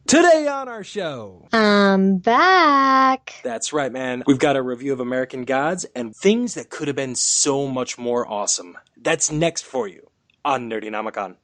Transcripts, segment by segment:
Today on our show, I'm back. That's right, man. We've got a review of American Gods and things that could have been so much more awesome. That's next for you on Nerdynomicon.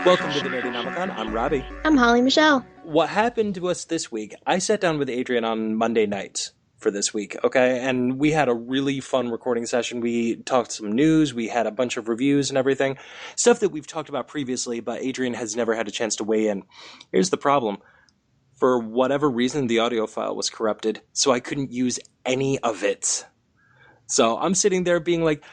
Welcome to the Nerdynomicon. I'm Robbie. I'm Holly Michelle. What happened to us this week, I sat down with Adrian on Monday night for this week, okay? And we had a really fun recording session. We talked some news. We had a bunch of reviews and everything. Stuff that we've talked about previously, but Adrian has never had a chance to weigh in. Here's the problem. For whatever reason, the audio file was corrupted, so I couldn't use any of it. So I'm sitting there being like,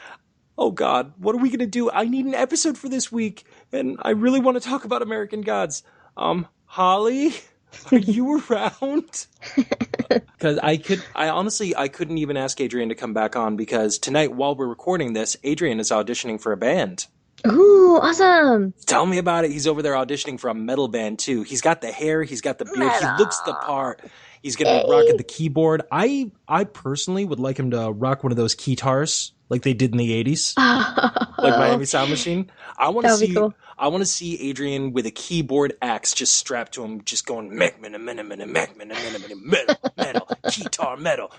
oh God, what are we going to do? I need an episode for this week, and I really want to talk about American Gods. Holly, are you around? Because I honestly couldn't even ask Adrian to come back on because tonight, while we're recording this, Adrian is auditioning for a band. Ooh, awesome. Tell me about it. He's over there auditioning for a metal band too. He's got the hair, he's got the beard, Metal. He looks the part. He's going to be rocking the keyboard. I personally would like him to rock one of those keytars like they did in the 80s. Like Miami Sound Machine. I want to see cool. I want to see Adrian with a keyboard axe just strapped to him, just going metal, keytar metal,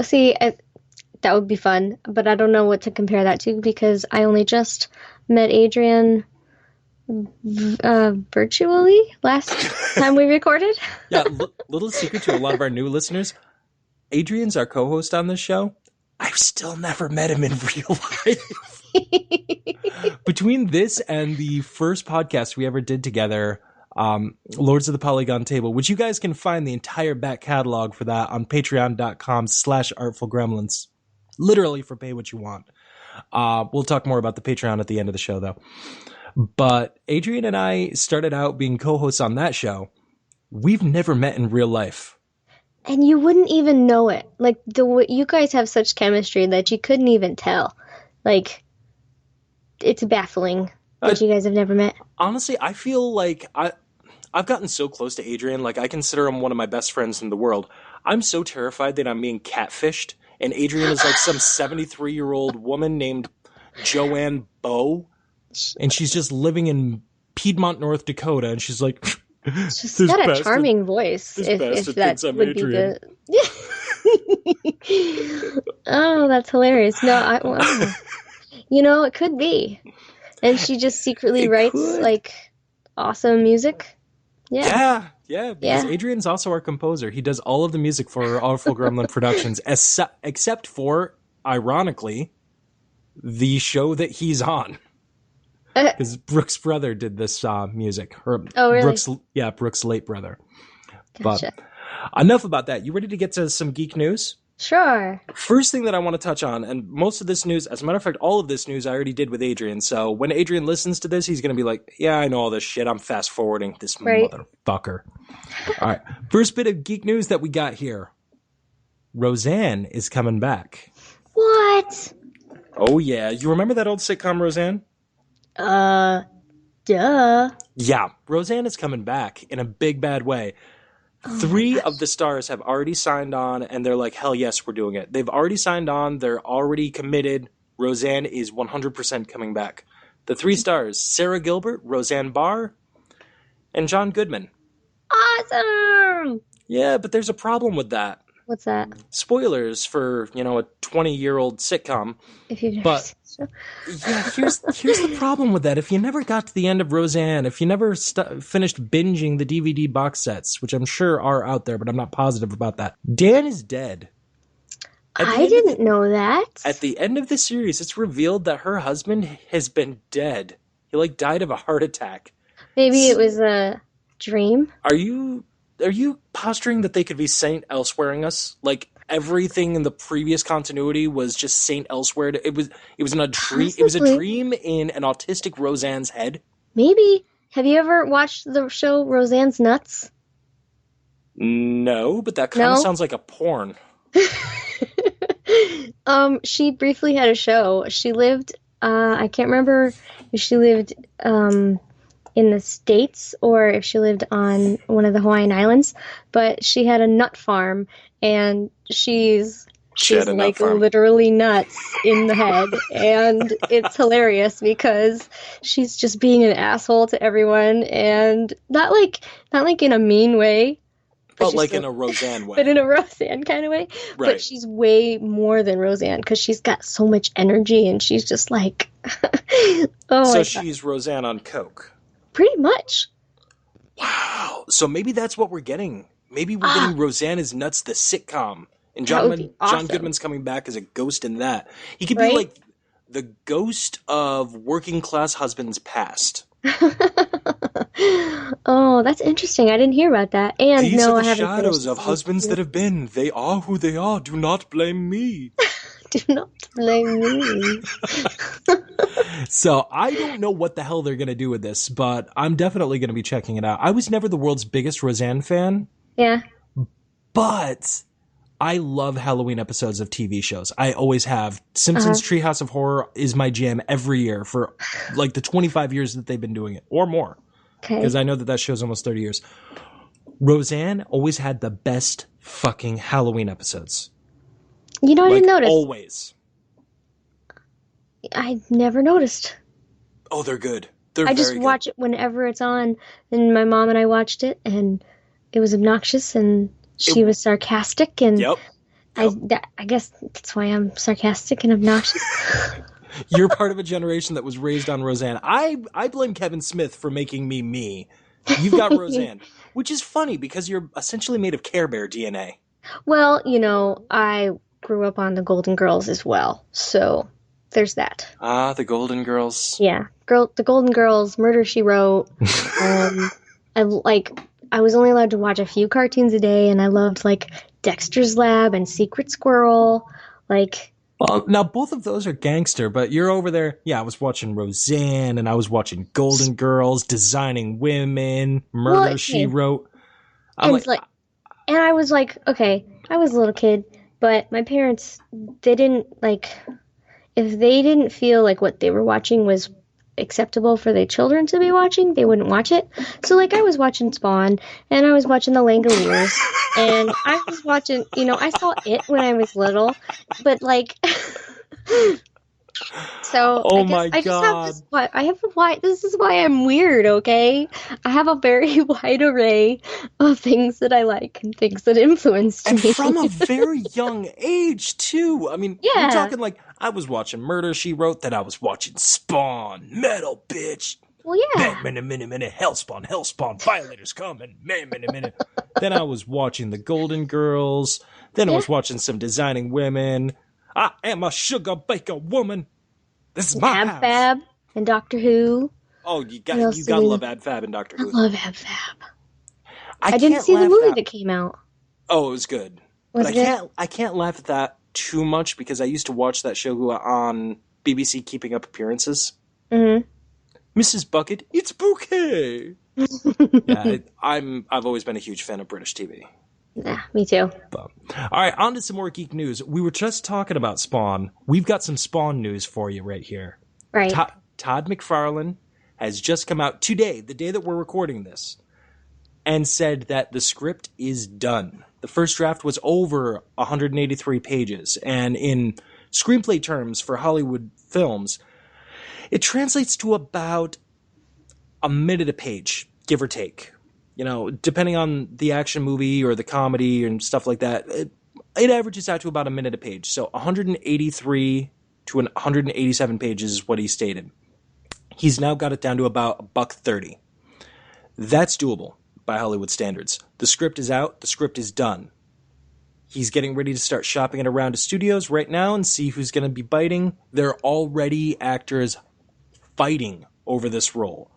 See, that would be fun, but I don't know what to compare that to because I only just met Adrian virtually last time we recorded. Yeah, little secret to a lot of our new listeners. Adrian's our co-host on this show. I've still never met him in real life. Between this and the first podcast we ever did together, Lords of the Polygon Table, which you guys can find the entire back catalog for that on patreon.com/artfulgremlins. Literally for pay what you want. We'll talk more about the Patreon at the end of the show, though. But Adrian and I started out being co-hosts on that show. We've never met in real life. And you wouldn't even know it. Like, you guys have such chemistry that you couldn't even tell. Like, it's baffling that you guys have never met. Honestly, I feel like I've gotten so close to Adrian. Like, I consider him one of my best friends in the world. I'm so terrified that I'm being catfished. And Adrian is like some 73-year-old woman named Joanne Bowe. And she's just living in Piedmont, North Dakota. And she's like... She's got a charming voice. If that would be the... Oh, that's hilarious. No, it could be. And she just secretly writes like awesome music. Yeah. Because Adrian's also our composer. He does all of the music for Artful Gremlin Productions, except for, ironically, the show that he's on. Because Brooke's brother did this music. Oh, really? Brooke's late brother. Gotcha. But enough about that. You ready to get to some geek news? Sure. First thing that I want to touch on, and most of this news, as a matter of fact, all of this news I already did with Adrian. So when Adrian listens to this, he's going to be like, yeah, I know all this shit. I'm fast forwarding this motherfucker. All right. First bit of geek news that we got here. Roseann is coming back. What? Oh, yeah. You remember that old sitcom, Roseann? Duh. Yeah, Roseann is coming back in a big bad way. 3 of the stars have already signed on, and they're like, hell yes, we're doing it. They've already signed on. They're already committed. Roseann is 100% coming back. The 3 stars, Sarah Gilbert, Roseann Barr, and John Goodman. Awesome! Yeah, but there's a problem with that. What's that? Spoilers for, a 20-year-old sitcom. If you've never seen the show. Yeah, here's the problem with that. If you never got to the end of Roseann, if you never finished binging the DVD box sets, which I'm sure are out there, but I'm not positive about that, Dan is dead. I didn't know that. At the end of the series, it's revealed that her husband has been dead. He, died of a heart attack. Maybe it was a dream? Are you posturing that they could be Saint Elsewhere-ing us? Like, everything in the previous continuity was just Saint Elsewhere. It was in a dream. It was a dream in an autistic Roseann's head. Maybe. Have you ever watched the show Roseanne's Nuts? No, but that kind of No? sounds like a porn. She briefly had a show. She lived, I can't remember if she lived in the States or if she lived on one of the Hawaiian Islands, but she had a nut farm, and she's like literally nuts in the head, and it's hilarious because she's just being an asshole to everyone, and not like in a mean way. But like in a Roseann way. But in a Roseann kind of way. Right. But she's way more than Roseann because she's got so much energy, and she's just like, oh. So she's Roseann on coke. Pretty much. Wow. So maybe that's what we're getting. Maybe we're getting Roseann is Nuts, the sitcom. And John Goodman's coming back as a ghost in that. He could be like the ghost of working class husbands past. Oh, that's interesting. I didn't hear about that. And these no, are I the haven't shadows of husbands that have been. They are who they are. Do not blame me. Do not blame me. So I don't know what the hell they're going to do with this, but I'm definitely going to be checking it out. I was never the world's biggest Roseann fan. Yeah. But I love Halloween episodes of TV shows. I always have. Simpsons Treehouse of Horror is my jam every year for like the 25 years that they've been doing it, or more. Okay. Because I know that show's almost 30 years. Roseann always had the best fucking Halloween episodes. You know, I didn't notice. Always. I never noticed. Oh, they're good. I just watch it whenever it's on, and my mom and I watched it, and it was obnoxious, and she was sarcastic, and I guess that's why I'm sarcastic and obnoxious. You're part of a generation that was raised on Roseann. I blame Kevin Smith for making me. You've got Roseann, which is funny because you're essentially made of Care Bear DNA. Well, you know, I grew up on the Golden Girls as well, so there's that. The Golden Girls. Yeah, the Golden Girls, Murder, She Wrote. I was only allowed to watch a few cartoons a day, and I loved like Dexter's Lab and Secret Squirrel. Well, now both of those are gangster, but you're over there. Yeah, I was watching Roseann, and I was watching Golden Girls, Designing Women, Murder, She Wrote. And I was like, okay, I was a little kid, but my parents, they didn't if they didn't feel like what they were watching was acceptable for their children to be watching, they wouldn't watch it. So I was watching Spawn, and I was watching The Langoliers, and I was watching, I saw it when I was little, but so this is why I'm weird, okay? I have a very wide array of things that I like and things that influenced me. And from a very young age, too. I mean, we're talking I was watching Murder, She Wrote, then I was watching Spawn, Metal, bitch. Well, yeah. Minute, Hellspawn, Violators coming, minute. Then I was watching The Golden Girls, then I was watching some Designing Women. I am a sugar baker woman. This is my house. Fab and Doctor Who. Oh, you gotta love Ab Fab and Doctor Who. I love Ab Fab. I didn't see the movie that came out. Oh, it was good. I can't laugh at that too much because I used to watch that show on BBC Keeping Up Appearances. Mm-hmm. Mrs. Bucket, it's bouquet. Yeah, I've always been a huge fan of British TV. Yeah, me too. All right, on to some more geek news. We were just talking about Spawn. We've got some Spawn news for you right here. Right. Todd McFarlane has just come out today, the day that we're recording this, and said that the script is done. The first draft was over 183 pages, and in screenplay terms for Hollywood films, it translates to about a minute a page, give or take. Depending on the action movie or the comedy and stuff like that, it averages out to about a minute a page. So 183 to 187 pages is what he stated. He's now got it down to about $1.30. That's doable by Hollywood standards. The script is out. The script is done. He's getting ready to start shopping it around to studios right now and see who's going to be biting. There are already actors fighting over this role.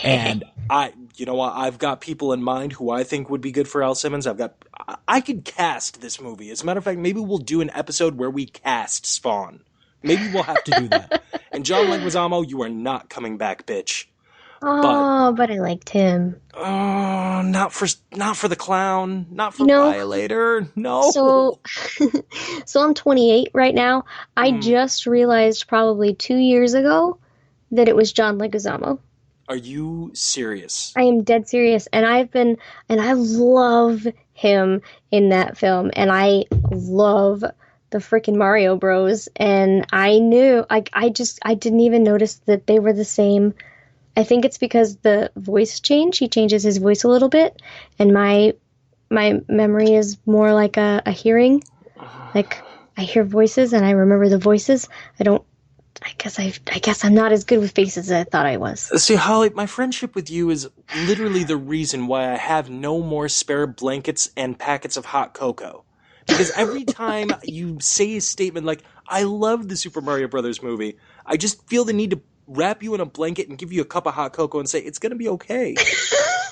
And I've got people in mind who I think would be good for Al Simmons. I could cast this movie. As a matter of fact, maybe we'll do an episode where we cast Spawn. Maybe we'll have to do that. And John Leguizamo, you are not coming back, bitch. Oh, but I liked him. Oh, not for the clown, not You for know, Violator. so No. so I'm 28 right now. I Mm, just realized probably 2 years ago that it was John Leguizamo. are you serious? I am dead serious, and I love him in that film, and I love the freaking Mario Bros. And I knew, like, I didn't even notice that they were the same. I think it's because the voice change. He changes his voice a little bit, and my memory is more like a hearing. Like, I hear voices and I remember the voices. I don't. I guess I'm not as good with faces as I thought I was. See, Holly, my friendship with you is literally the reason why I have no more spare blankets and packets of hot cocoa. Because every time you say a statement like, I love the Super Mario Brothers movie, I just feel the need to wrap you in a blanket and give you a cup of hot cocoa and say, it's going to be okay.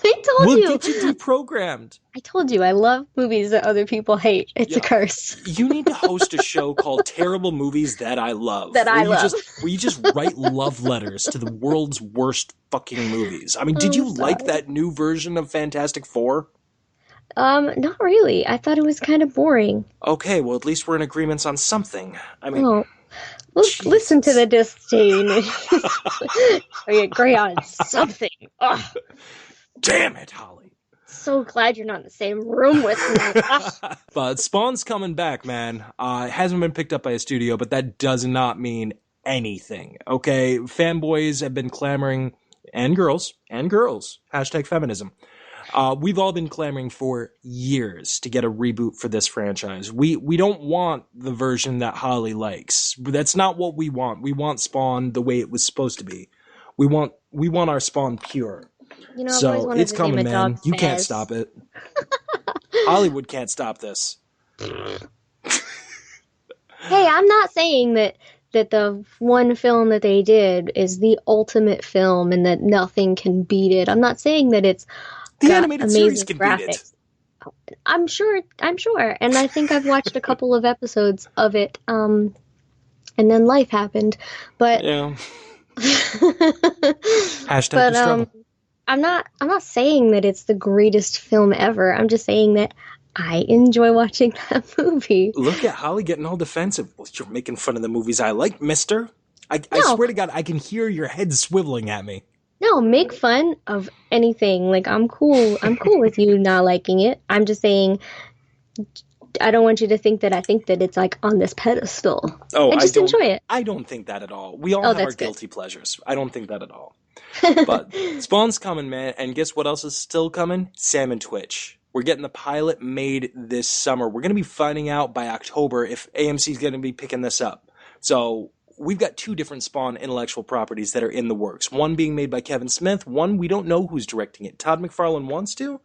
I told We'll you. get you deprogrammed. I told you. I love movies that other people hate. It's a Yeah. curse. You need to host a show called Terrible Movies That I Love. That I love. Where you just write love letters to the world's worst fucking movies. I mean, did you like Sorry. that new version of Fantastic Four? Not really. I thought it was kind of boring. Okay, well, at least we're in agreements on something. I mean, Oh, listen to the disdain. I agree on something. Ugh. damn it, Holly. So glad you're not in the same room with me. Ugh. But Spawn's coming back, man. It hasn't been picked up by a studio, but that does not mean anything, okay? Fanboys have been clamoring, and girls, hashtag feminism. We've all been clamoring for years to get a reboot for this franchise. We don't want the version that Holly likes. That's not what we want. We want Spawn the way it was supposed to be. We want our Spawn pure. You know, I've always So wanted it's to coming, name a man. dog You can't Fez. stop it. Hollywood can't stop this. Hey, I'm not saying that the one film that they did is the ultimate film and that nothing can beat it. I'm not saying that it's The got animated series amazing can beat it. graphics. I'm sure, and I think I've watched a couple of episodes of it. And then life happened, but Yeah. Hashtag but the struggle. I'm not saying that it's the greatest film ever. I'm just saying that I enjoy watching that movie. Look at Holly getting all defensive. Well, you're making fun of the movies I like, mister. I No. swear to God, I can hear your head swiveling at me. No, make fun of anything. Like, I'm cool. I'm cool with you not liking it. I'm just saying I don't want you to think that I think that it's like on this pedestal. Oh, I just don't, enjoy it. I don't think that at all. We all Oh, have our that's good. guilty pleasures. I don't think that at all. But Spawn's coming, man. And guess what else is still coming? Sam and Twitch. We're getting the pilot made this summer. We're going to be finding out by October if AMC's going to be picking this up. So we've got two different Spawn intellectual properties that are in the works. One being made by Kevin Smith. One, we don't know who's directing it. Todd McFarlane wants to,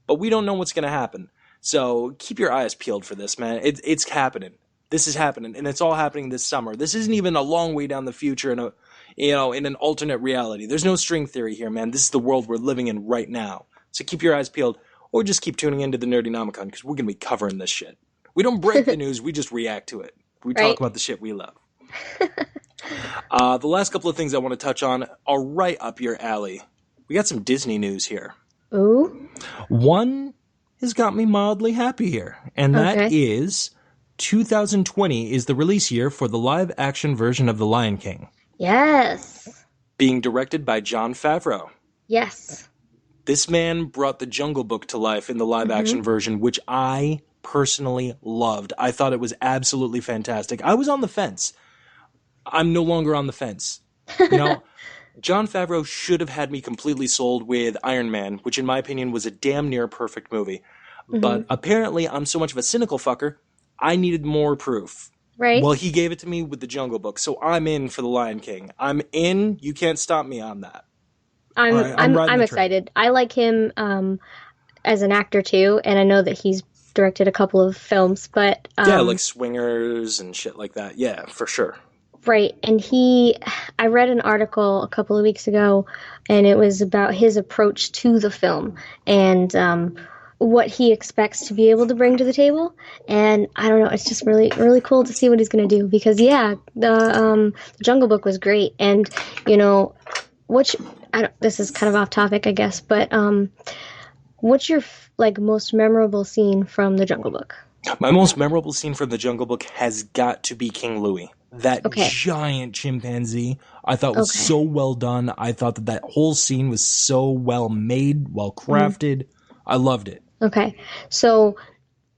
but we don't know what's going to happen. So keep your eyes peeled for this, man. It's happening. This is happening, and it's all happening this summer. This isn't even a long way down the future in an alternate reality. There's no string theory here, man. This is the world we're living in right now. So keep your eyes peeled, or just keep tuning into the Nerdynomicon, because we're going to be covering this shit. We don't break the news, we just react to it. We Right. talk about the shit we love. The last couple of things I want to touch on are right up your alley. We got some Disney news here. Ooh. One has got me mildly happy here, and that Okay. is 2020 is the release year for the live-action version of The Lion King, Yes. being directed by Jon Favreau. Yes. This man brought the Jungle Book to life in the live-action version, which I personally loved. I thought it was absolutely fantastic. I was on the fence. I'm no longer on the fence. You know, Jon Favreau should have had me completely sold with Iron Man, which in my opinion was a damn near perfect movie. But apparently I'm so much of a cynical fucker, I needed more proof. Right. Well, he gave it to me with the Jungle Book, so I'm in for The Lion King. I'm in. You can't stop me on that. I'm All right, I'm riding I'm the train. excited. I like him as an actor too, and I know that he's directed a couple of films, but Yeah, like Swingers and shit like that. Yeah, for sure. right. And I read an article a couple of weeks ago, and it was about his approach to the film and what he expects to be able to bring to the table. And I don't know, it's just really, really cool to see what he's going to do because, yeah, the Jungle Book was great. And, you know, this is kind of off topic, I guess, but what's your like most memorable scene from The Jungle Book? My most memorable scene from The Jungle Book has got to be King Louie. That giant chimpanzee, I thought was so well done. I thought that whole scene was so well made, well crafted. I loved it. Okay, so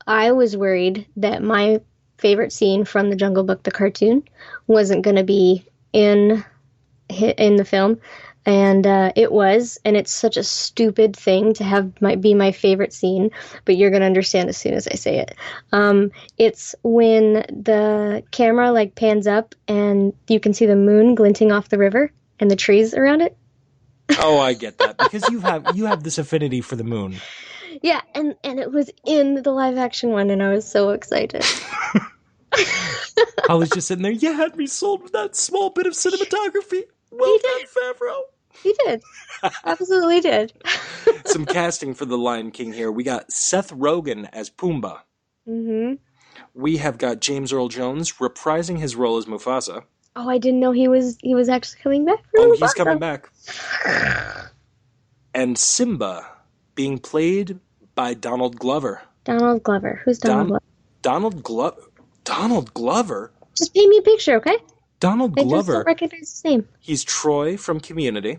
I was worried that my favorite scene from The Jungle Book, the cartoon, wasn't going to be in the film. And it was, and it's such a stupid thing to have be my favorite scene, but you're going to understand as soon as I say it. It's when the camera like pans up and you can see the moon glinting off the river and the trees around it. Oh, I get that, because you have this affinity for the moon. Yeah, and it was in the live action one, and I was so excited. I was just sitting there, you had me sold with that small bit of cinematography. Well done, Favreau. He did. Absolutely did. Some casting for The Lion King here. We got Seth Rogen as Pumbaa. Mm-hmm. We have got James Earl Jones reprising his role as Mufasa. Oh, I didn't know he was actually coming back. Oh, he's coming back. And Simba being played by Donald Glover. Donald Glover. Who's Donald Glover? Donald Glover? Just paint me a picture, okay? Donald Glover. I just don't recognize his name. He's Troy from Community.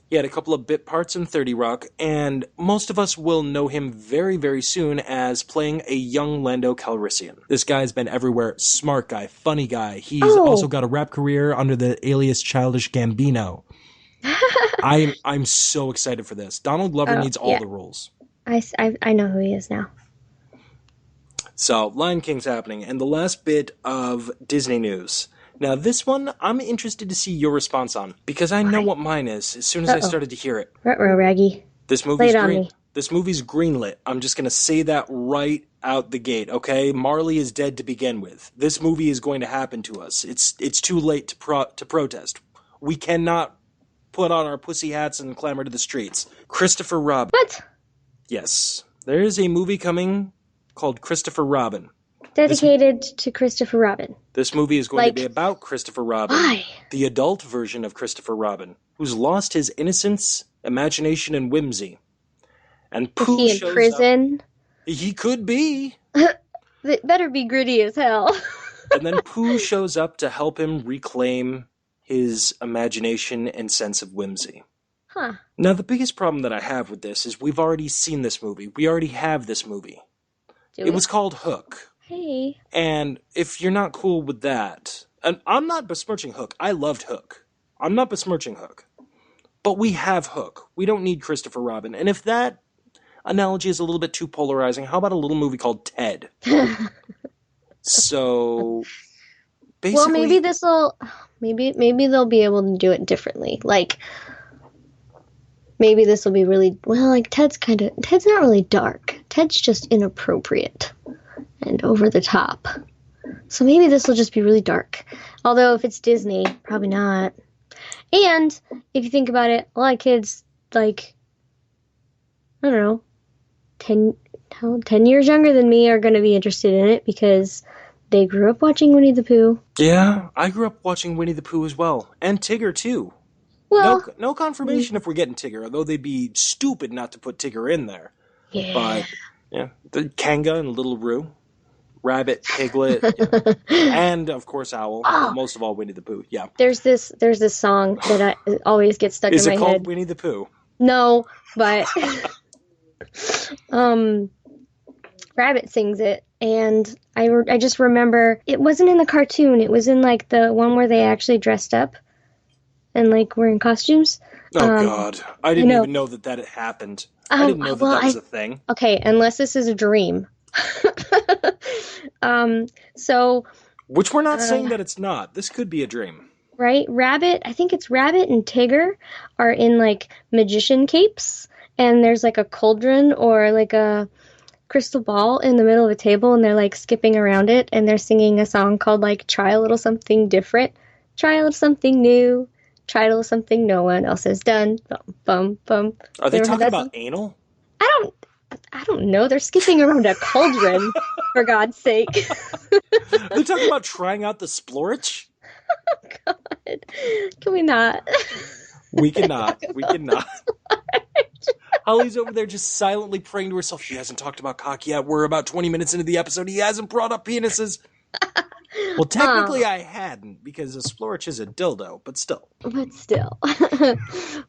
He had a couple of bit parts in 30 Rock, and most of us will know him very, very soon as playing a young Lando Calrissian. This guy's been everywhere. Smart guy, funny guy. He's also got a rap career under the alias Childish Gambino. I'm so excited for this. Donald Glover needs all the roles. I know who he is now. So, Lion King's happening, and the last bit of Disney news. Now, this one, I'm interested to see your response on, because I know what mine is as soon as I started to hear it. Ruh-roh, Raggy. This movie's greenlit. I'm just going to say that right out the gate, okay? Marley is dead to begin with. This movie is going to happen to us. It's too late to protest. We cannot put on our pussy hats and clamor to the streets. Christopher Robin. What? Yes. There is a movie coming called Christopher Robin. Dedicated to Christopher Robin. This movie is going to be about Christopher Robin. Why? The adult version of Christopher Robin, who's lost his innocence, imagination, and whimsy. And Pooh is he in prison? He could be. It better be gritty as hell. And then Pooh shows up to help him reclaim his imagination and sense of whimsy. Huh. Now, the biggest problem that I have with this is we've already seen this movie. We already have this movie. It was called Hook. Hey. And if you're not cool with that, and I'm not besmirching Hook. I loved Hook. I'm not besmirching Hook. But we have Hook. We don't need Christopher Robin. And if that analogy is a little bit too polarizing, how about a little movie called Ted? So, basically... Well, maybe they'll be able to do it differently. Like, maybe this will be really... Well, like, Ted's not really dark. Ted's just inappropriate and over the top. So maybe this will just be really dark. Although if it's Disney, probably not. And if you think about it, a lot of kids, like, I don't know, 10 years younger than me are going to be interested in it because they grew up watching Winnie the Pooh. Yeah, I grew up watching Winnie the Pooh as well. And Tigger, too. Well, no confirmation if we're getting Tigger, although they'd be stupid not to put Tigger in there. Yeah. But, yeah, the Kanga and Little Roo. Rabbit, Piglet, and of course Owl. But most of all, Winnie the Pooh. Yeah. There's this song that always gets stuck in my head. Is it called Winnie the Pooh? No, but Rabbit sings it, and I just remember it wasn't in the cartoon. It was in like the one where they actually dressed up and like wearing costumes. Oh God, I didn't even know that had happened. I didn't know that was a thing. Okay, unless this is a dream. So which we're not saying that it's not. This could be a dream. Right? I think it's Rabbit and Tigger are in like magician capes, and there's like a cauldron or like a crystal ball in the middle of a table, and they're like skipping around it, and they're singing a song called like try a little something different, try a little something new, try a little something no one else has done. Bum, bum, bum. Are they talking about anal? I don't know. They're skipping around a cauldron, for God's sake. They're talking about trying out the splorich? Oh, God. Can we not? We cannot. We cannot. Holly's over there just silently praying to herself. He hasn't talked about cock yet. We're about 20 minutes into the episode. He hasn't brought up penises. Well, technically I hadn't, because a splorch is a dildo, but still. But still.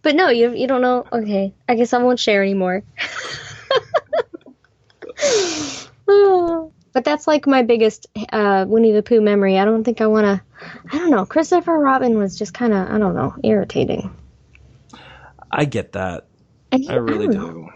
But no, you don't know. Okay, I guess I won't share anymore. But that's like my biggest Winnie the Pooh memory. I don't think I want to... I don't know. Christopher Robin was just kind of, I don't know, irritating. I get that. I really do.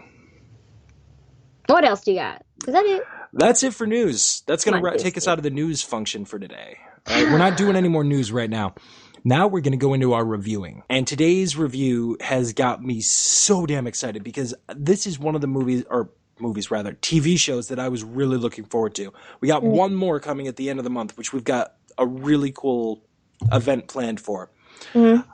What else do you got? Is that it? That's it for news. That's going to take us out of the news function for today. All right, we're not doing any more news right now. Now we're going to go into our reviewing. And today's review has got me so damn excited because this is one of the TV shows that I was really looking forward to. We got one more coming at the end of the month, which we've got a really cool event planned for. Mm-hmm.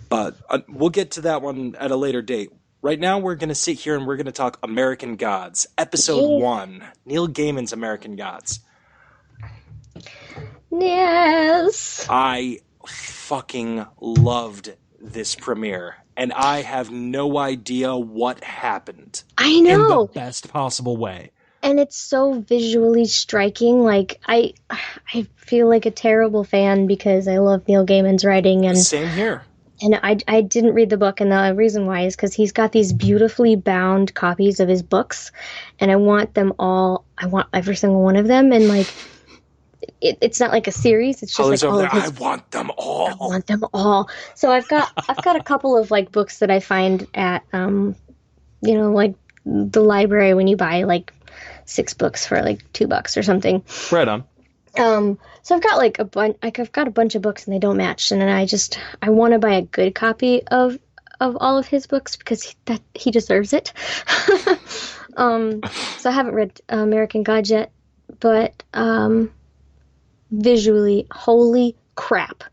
But we'll get to that one at a later date. Right now, we're going to sit here and we're going to talk American Gods, Episode 1, Neil Gaiman's American Gods. Yes. I fucking loved this premiere, and I have no idea what happened. I know. In the best possible way. And it's so visually striking. Like, I feel like a terrible fan because I love Neil Gaiman's writing. And same here. And I didn't read the book, and the reason why is because he's got these beautifully bound copies of his books, and I want them all. I want every single one of them, and like, it's not like a series. It's just over there. I want them all. I want them all. So I've got a couple of like books that I find at like the library when you buy like 6 books for like $2 or something. Right on. So I've got like I've got a bunch of books and they don't match, and then I want to buy a good copy of all of his books because he deserves it. So I haven't read American Gods yet, but visually, holy crap.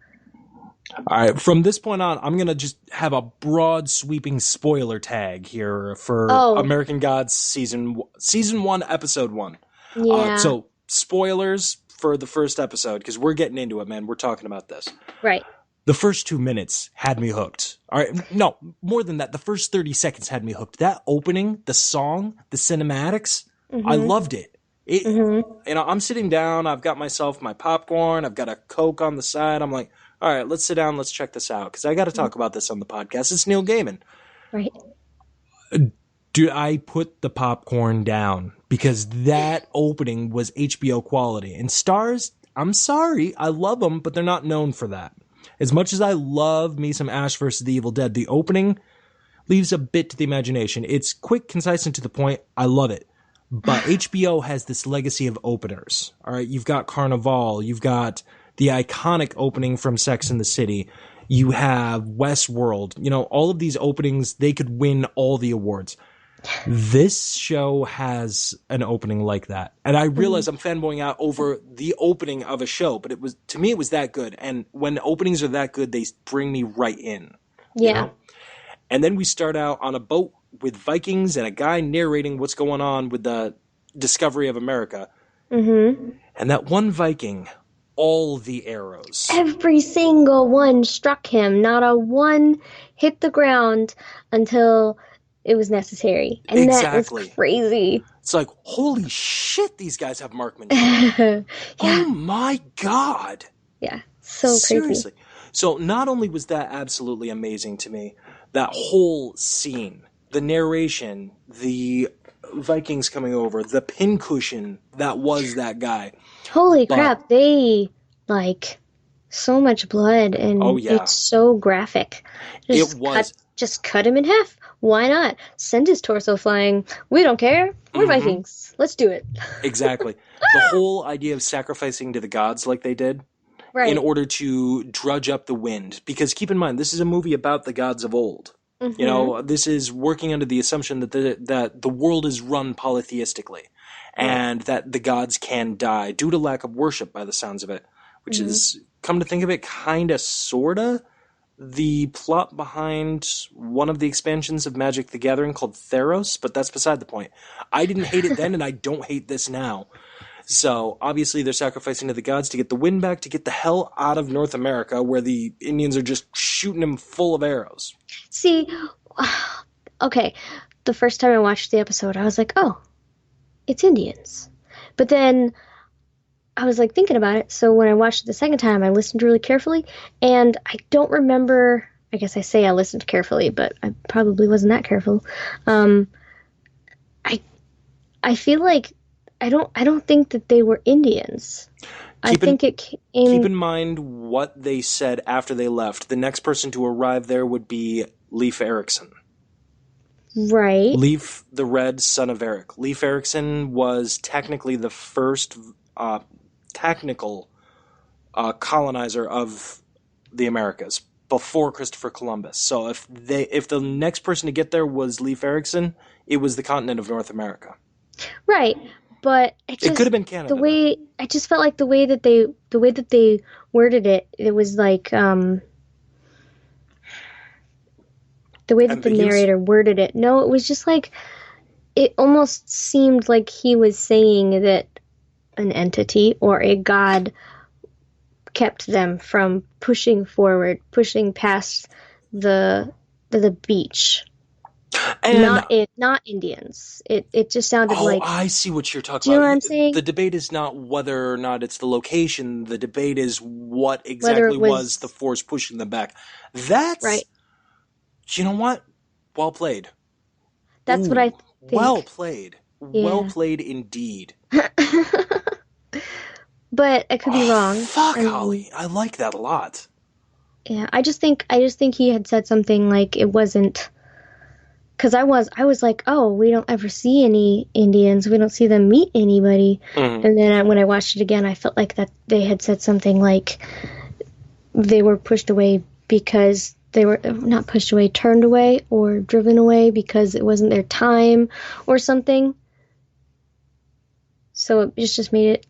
All right, from this point on, I'm going to just have a broad sweeping spoiler tag here for American Gods season 1, episode 1. Yeah. So spoilers for the first episode, because we're getting into it, man. We're talking about this. Right. The first 2 minutes had me hooked. All right. No, more than that. The first 30 seconds had me hooked. That opening, the song, the cinematics, I loved it. I'm sitting down. I've got myself my popcorn. I've got a Coke on the side. I'm like, all right, let's sit down. Let's check this out, because I got to talk about this on the podcast. It's Neil Gaiman. Right. Do I put the popcorn down? Because that opening was HBO quality. And Starz, I'm sorry, I love them, but they're not known for that. As much as I love me some Ash vs. the Evil Dead, the opening leaves a bit to the imagination. It's quick, concise, and to the point. I love it. But HBO has this legacy of openers. All right, you've got Carnival. You've got the iconic opening from Sex and the City. You have Westworld. You know, all of these openings, they could win all the awards. This show has an opening like that. And I realize I'm fanboying out over the opening of a show, but to me it was that good. And when openings are that good, they bring me right in. Yeah. You know? And then we start out on a boat with Vikings and a guy narrating what's going on with the discovery of America. Mm-hmm. And that one Viking, all the arrows. Every single one struck him. Not a one hit the ground until it was necessary. And exactly. That was crazy. It's like, holy shit, these guys have marksmanship. Yeah. Oh my God. Yeah, so crazy. Seriously. So not only was that absolutely amazing to me, that whole scene, the narration, the Vikings coming over, the pincushion that was that guy. Holy crap, they, like, so much blood, and it's so graphic. It was. Just cut him in half. Why not? Send his torso flying. We don't care. We're Vikings. Let's do it. Exactly. The whole idea of sacrificing to the gods like they did in order to drudge up the wind. Because keep in mind, this is a movie about the gods of old. Mm-hmm. You know, this is working under the assumption that the world is run polytheistically and that the gods can die due to lack of worship by the sounds of it, which is, come to think of it, kind of, sort of, the plot behind one of the expansions of Magic the Gathering called Theros, but that's beside the point. I didn't hate it then, and I don't hate this now. So obviously they're sacrificing to the gods to get the wind back, to get the hell out of North America, where the Indians are just shooting them full of arrows. See, okay, the first time I watched the episode, I was like, oh, it's Indians. But then I was like thinking about it. So when I watched it the second time, I listened really carefully, and I don't remember. I guess I say I listened carefully, but I probably wasn't that careful. I feel like I don't think that they were Indians. Keep in mind what they said after they left. The next person to arrive there would be Leif Erikson. Right. Leif the Red, son of Eric. Leif Erikson was technically the first technical colonizer of the Americas before Christopher Columbus. So if the next person to get there was Leif Erikson, it was the continent of North America. Right. But it could have been Canada. I just felt like the way that they worded it, it was like the way that the narrator worded it. No, it was just like it almost seemed like he was saying that an entity or a god kept them from pushing forward, pushing past the beach. And not Indians. It just sounded like... Oh, I see what you're talking about. Do you know what I'm saying? The debate is not whether or not it's the location. The debate is what exactly was the force pushing them back. That's... Right. You know what? Well played. That's what I think. Well played. Yeah. Well played indeed. But I could be wrong. Fuck, Holly. I like that a lot. Yeah, I just think he had said something like it wasn't... Because I was like, oh, we don't ever see any Indians. We don't see them meet anybody. Mm-hmm. And then when I watched it again, I felt like that they had said something like they were pushed away because they were not pushed away, turned away or driven away because it wasn't their time or something. So it just made it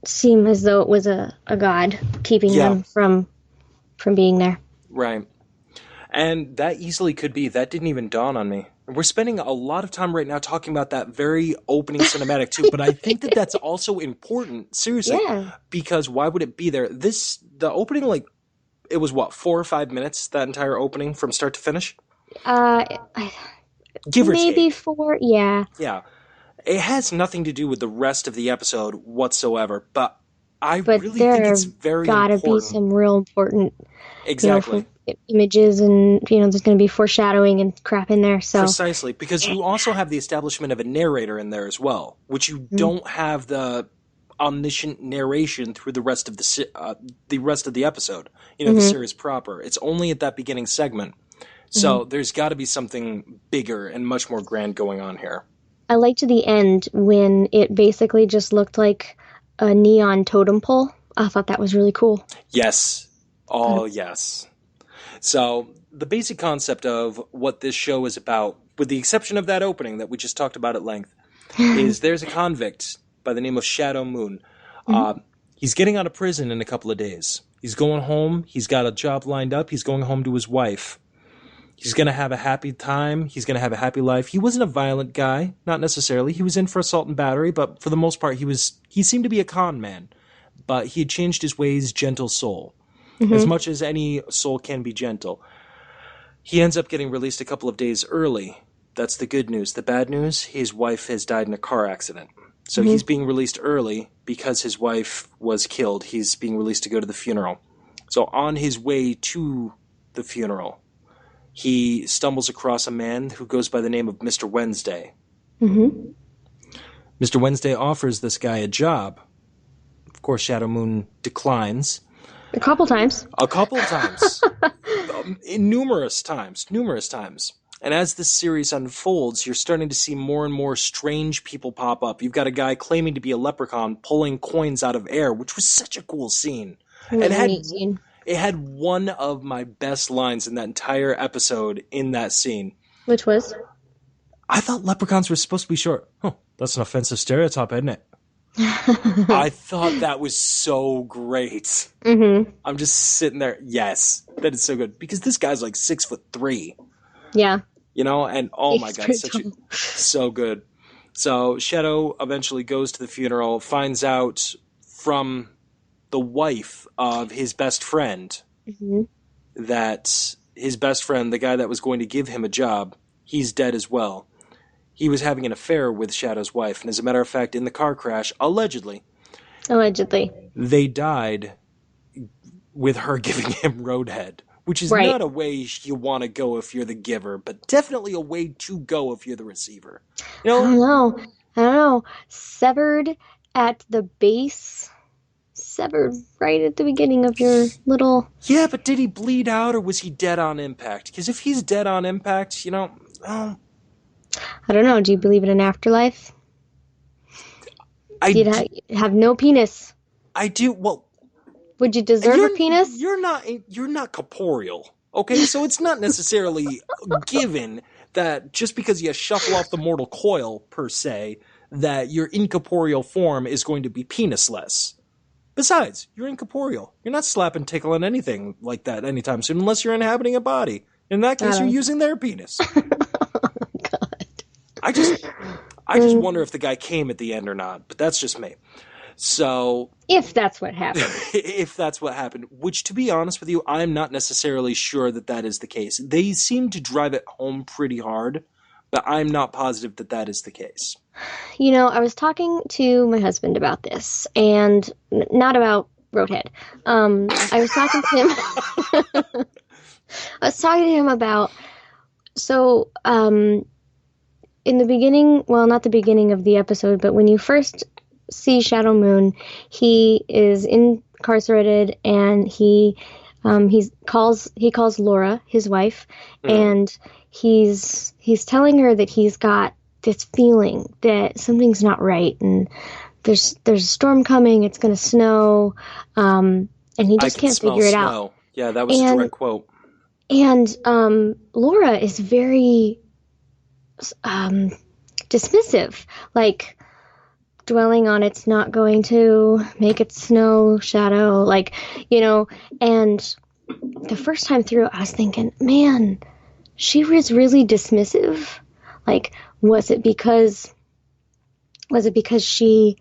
seem as though it was a god keeping them from being there. Right. And that easily could be. That didn't even dawn on me. We're spending a lot of time right now talking about that very opening cinematic too, but I think that that's also important, seriously, because why would it be there? The opening, like, it was what, 4 or 5 minutes, that entire opening from start to finish? Give or maybe take. 4, yeah. Yeah. It has nothing to do with the rest of the episode whatsoever, but I really think it's very important. Gotta be some real important... Exactly. Images and there's going to be foreshadowing and crap in there. So precisely, because you also have the establishment of a narrator in there as well, which you don't have the omniscient narration through the rest of the episode. The series proper. It's only at that beginning segment. So there's got to be something bigger and much more grand going on here. I liked the end when it basically just looked like a neon totem pole. I thought that was really cool. Yes. Oh, yes. So the basic concept of what this show is about, with the exception of that opening that we just talked about at length, is there's a convict by the name of Shadow Moon. He's getting out of prison in a couple of days. He's going home. He's got a job lined up. He's going home to his wife. He's going to have a happy time. He's going to have a happy life. He wasn't a violent guy, not necessarily. He was in for assault and battery, but for the most part, he seemed to be a con man. But he had changed his ways, gentle soul. As much as any soul can be gentle. He ends up getting released a couple of days early. That's the good news. The bad news, his wife has died in a car accident. So he's being released early because his wife was killed. He's being released to go to the funeral. So on his way to the funeral, he stumbles across a man who goes by the name of Mr. Wednesday. Mr. Wednesday offers this guy a job. Of course, Shadow Moon declines. A couple times. Numerous times. And as this series unfolds, you're starting to see more and more strange people pop up. You've got a guy claiming to be a leprechaun pulling coins out of air, which was such a cool scene. It had one of my best lines in that entire episode in that scene. Which was? I thought leprechauns were supposed to be short. Oh, that's an offensive stereotype, isn't it? I thought that was so great. I'm just sitting there. Yes, that is so good because this guy's like 6'3". Yeah. And oh my god, so good. So Shadow eventually goes to the funeral, finds out from the wife of his best friend that his best friend, the guy that was going to give him a job, he's dead as well. He was having an affair with Shadow's wife, and as a matter of fact, in the car crash, allegedly, they died with her giving him roadhead, which is not a way you want to go if you're the giver, but definitely a way to go if you're the receiver. You know? I don't know. Severed at the base. Severed right at the beginning of your little... Yeah, but did he bleed out, or was he dead on impact? Because if he's dead on impact, I don't know. Do you believe in an afterlife? You'd have no penis. I do. Well, would you deserve a penis? You're not corporeal, okay? So it's not necessarily given that just because you shuffle off the mortal coil, per se, that your incorporeal form is going to be penisless. Besides, you're incorporeal. You're not slapping, tickling anything like that anytime soon, unless you're inhabiting a body. In that case, you're using their penis. God. I just wonder if the guy came at the end or not, but that's just me. So... If that's what happened. If that's what happened, which, to be honest with you, I'm not necessarily sure that is the case. They seem to drive it home pretty hard, but I'm not positive that is the case. I was talking to my husband about this, and not about Roadhead. I was talking to him... I was talking to him about... So, in the beginning... Well, not the beginning of the episode, but when you first... see Shadow Moon, he is incarcerated, and he calls Laura, his wife, and he's telling her that he's got this feeling that something's not right, and there's a storm coming, it's going to snow, and he just can't figure it out. Yeah, that was a direct quote. And Laura is very dismissive, like dwelling on it's not going to make it snow, Shadow, and the first time through I was thinking, man, she was really dismissive. Like, was it because she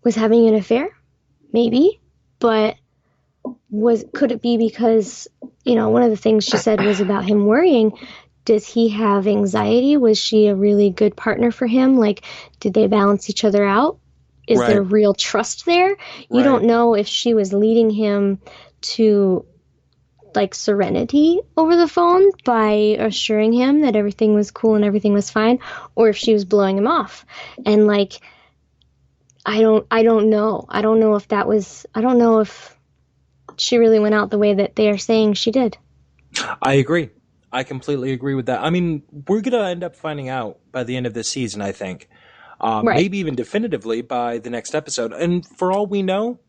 was having an affair? Maybe. But could it be because, one of the things she said was about him worrying. Does he have anxiety? Was she a really good partner for him? Like, did they balance each other out? Is there real trust there? You don't know if she was leading him to, like, serenity over the phone by assuring him that everything was cool and everything was fine, or if she was blowing him off. And, like, I don't know. I don't know if she really went out the way that they are saying she did. I agree. I completely agree with that. I mean, we're going to end up finding out by the end of this season, I think. Maybe even definitively by the next episode. And for all we know,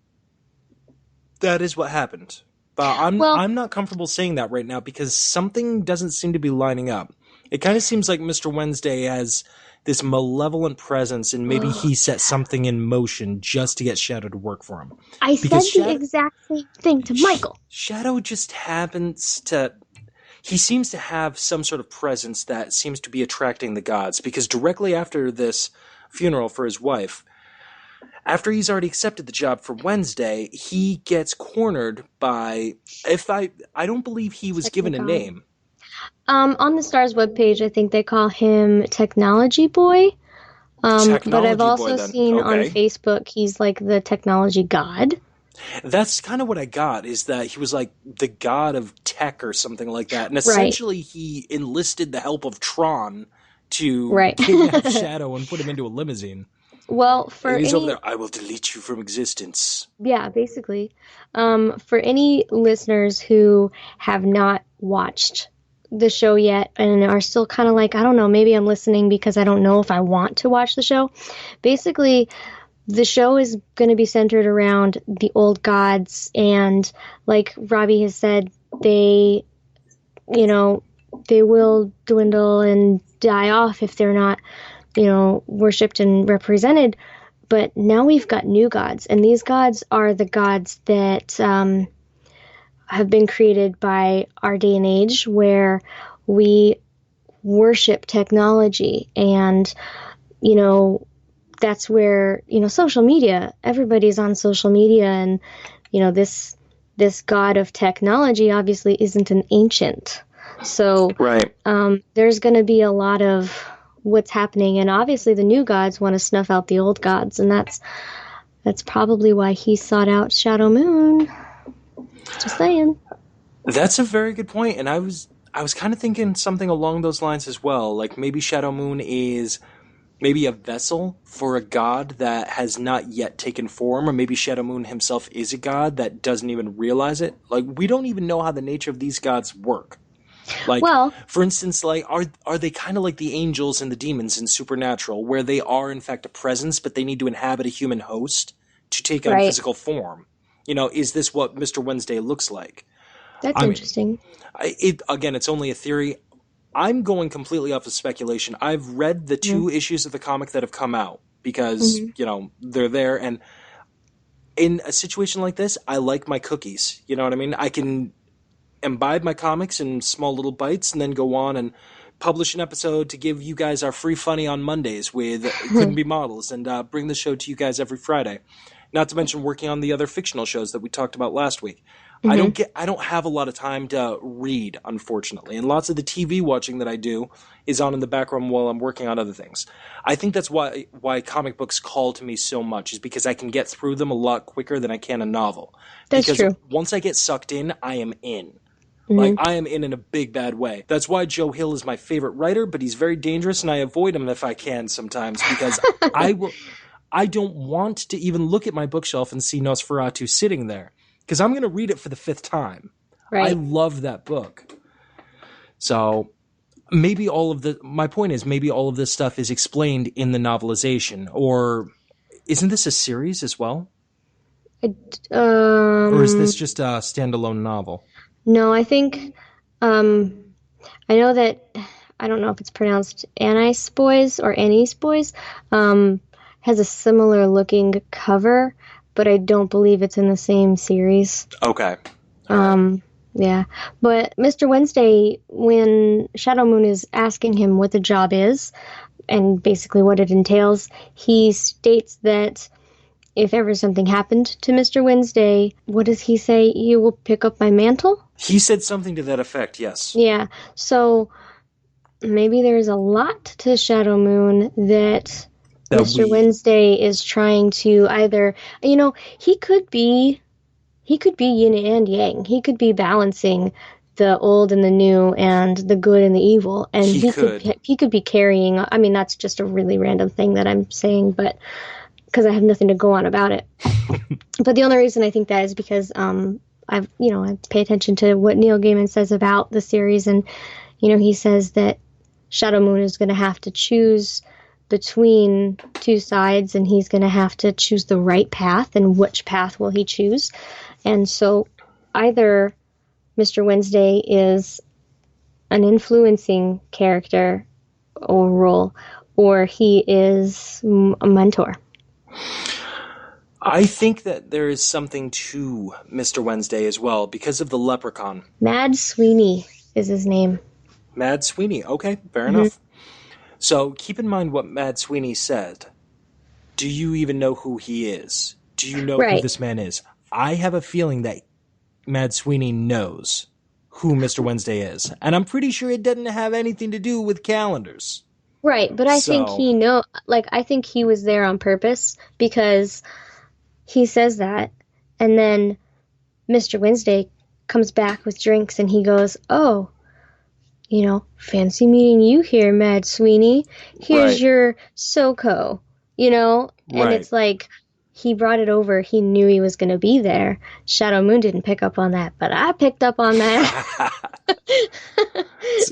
that is what happened. But I'm not comfortable saying that right now because something doesn't seem to be lining up. It kind of seems like Mr. Wednesday has this malevolent presence, and maybe he set something in motion just to get Shadow to work for him. I said the exact same thing to Michael. Shadow just happens to... He seems to have some sort of presence that seems to be attracting the gods, because directly after this funeral for his wife, after he's already accepted the job for Wednesday, he gets cornered by... I don't believe he was given a name. On the Starz webpage, I think they call him Technology Boy. But I've also seen on Facebook he's like the technology god. That's kind of what I got, is that he was like the god of tech or something like that. And essentially he enlisted the help of Tron to kidnap Shadow and put him into a limousine. Well, he's over there, I will delete you from existence. Yeah, basically. For any listeners who have not watched the show yet and are still kind of like, I don't know, maybe I'm listening because I don't know if I want to watch the show. Basically, the show is going to be centered around the old gods, and like Robbie has said, they will dwindle and die off if they're not, worshipped and represented. But now we've got new gods, and these gods are the gods that have been created by our day and age, where we worship technology and you know, that's where, social media, everybody's on social media, and, this god of technology obviously isn't an ancient. So Right. there's going to be a lot of what's happening, and obviously the new gods want to snuff out the old gods, and that's probably why he sought out Shadow Moon. Just saying. That's a very good point, and I was kind of thinking something along those lines as well. Like maybe Shadow Moon is maybe a vessel for a god that has not yet taken form, or maybe Shadow Moon himself is a god that doesn't even realize it. Like we don't even know how the nature of these gods work. Like, Well, for instance, like are they kind of like the angels and the demons in Supernatural, where they are in fact a presence, but they need to inhabit a human host to take on right. physical form? Is this what Mr. Wednesday looks like? That's I mean, interesting. again, it's only a theory. I'm going completely off of speculation. I've read the 2 issues of the comic that have come out because, they're there. And in a situation like this, I like my cookies. You know what I mean? I can imbibe my comics in small little bites and then go on and publish an episode to give you guys our free funny on Mondays with Couldn't Be Models, and bring the show to you guys every Friday. Not to mention working on the other fictional shows that we talked about last week. I don't have a lot of time to read, unfortunately, and lots of the TV watching that I do is on in the background while I'm working on other things. I think that's why comic books call to me so much, is because I can get through them a lot quicker than I can a novel. That's true. Once I get sucked in, I am in. Like, I am in a big bad way. That's why Joe Hill is my favorite writer, but he's very dangerous, and I avoid him if I can sometimes, because I don't want to even look at my bookshelf and see Nosferatu sitting there, because I'm going to read it for the 5th time. Right. I love that book. So maybe my point is maybe all of this stuff is explained in the novelization, or isn't this a series as well? Or is this just a standalone novel? No, I think, I know that, I don't know if it's pronounced Anise Boys or Anise Boys, has a similar looking cover, but I don't believe it's in the same series. Okay. Yeah. But Mr. Wednesday, when Shadow Moon is asking him what the job is and basically what it entails, he states that if ever something happened to Mr. Wednesday, what does he say? You will pick up my mantle? He said something to that effect, yes. Yeah. So maybe there's a lot to Shadow Moon that Mr. Wednesday is trying to either, he could be yin and yang. He could be balancing the old and the new and the good and the evil. And he could be carrying, that's just a really random thing that I'm saying, but because I have nothing to go on about it. But the only reason I think that is because I pay attention to what Neil Gaiman says about the series, and he says that Shadow Moon is going to have to choose between 2 sides, and he's going to have to choose the right path, and which path will he choose. And so either Mr. Wednesday is an influencing character or role, or he is a mentor. I think that there is something to Mr. Wednesday as well, because of the leprechaun. Mad Sweeney is his name. Mad Sweeney. Okay, fair enough. So keep in mind what Mad Sweeney said. Do you even know who he is? Do you know who this man is? I have a feeling that Mad Sweeney knows who Mr. Wednesday is. And I'm pretty sure it doesn't have anything to do with calendars. Right, but I think I think he was there on purpose, because he says that, and then Mr. Wednesday comes back with drinks and he goes, "Oh, fancy meeting you here, Mad Sweeney. Here's your SoCo," and it's like he brought it over. He knew he was going to be there. Shadow Moon didn't pick up on that, but I picked up on that.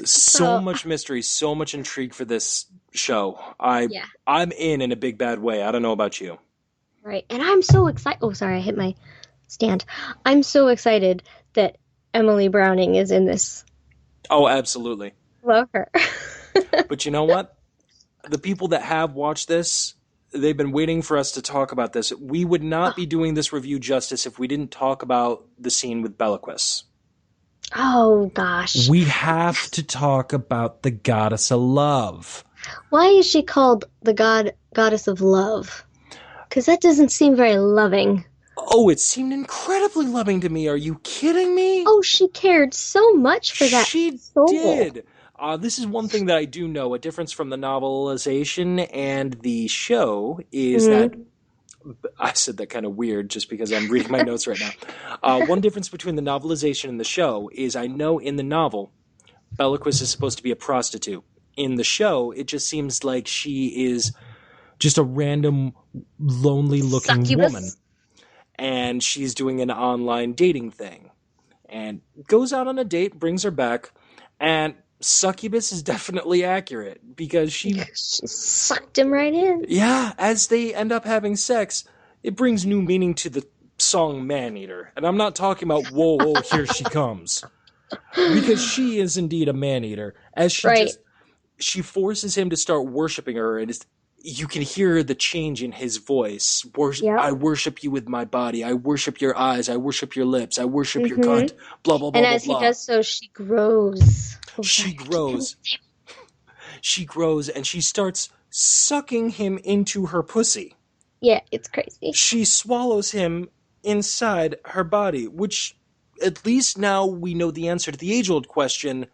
So much mystery, so much intrigue for this show. I'm in a big bad way. I don't know about you. Right, and I'm so excited. Oh, sorry, I hit my stand. I'm so excited that Emily Browning is in this. Oh, absolutely. Love her. But you know what? The people that have watched this, they've been waiting for us to talk about this. We would not be doing this review justice if we didn't talk about the scene with Bellaquis. Oh, gosh. We have to talk about the goddess of love. Why is she called the goddess of love? Because that doesn't seem very loving. Oh, it seemed incredibly loving to me. Are you kidding me? Oh, she cared so much for that She soul. did. This is one thing that I do know. A difference from the novelization and the show is that I said that kind of weird just because I'm reading my notes right now. One difference between the novelization and the show is I know in the novel, Bellaquist is supposed to be a prostitute. In the show, it just seems like she is just a random, lonely-looking woman. And she's doing an online dating thing. And goes out on a date, brings her back, and succubus is definitely accurate because she sucked him right in. Yeah, as they end up having sex, it brings new meaning to the song Man-Eater. And I'm not talking about, whoa, whoa, here she comes. Because she is indeed a man-eater. As she forces him to start worshiping her, and you can hear the change in his voice. I worship you with my body. I worship your eyes. I worship your lips. I worship your cunt. Blah, blah, blah, and as blah, he does so, she grows. She grows. She grows, and she starts sucking him into her pussy. Yeah, it's crazy. She swallows him inside her body, which at least now we know the answer to the age-old question,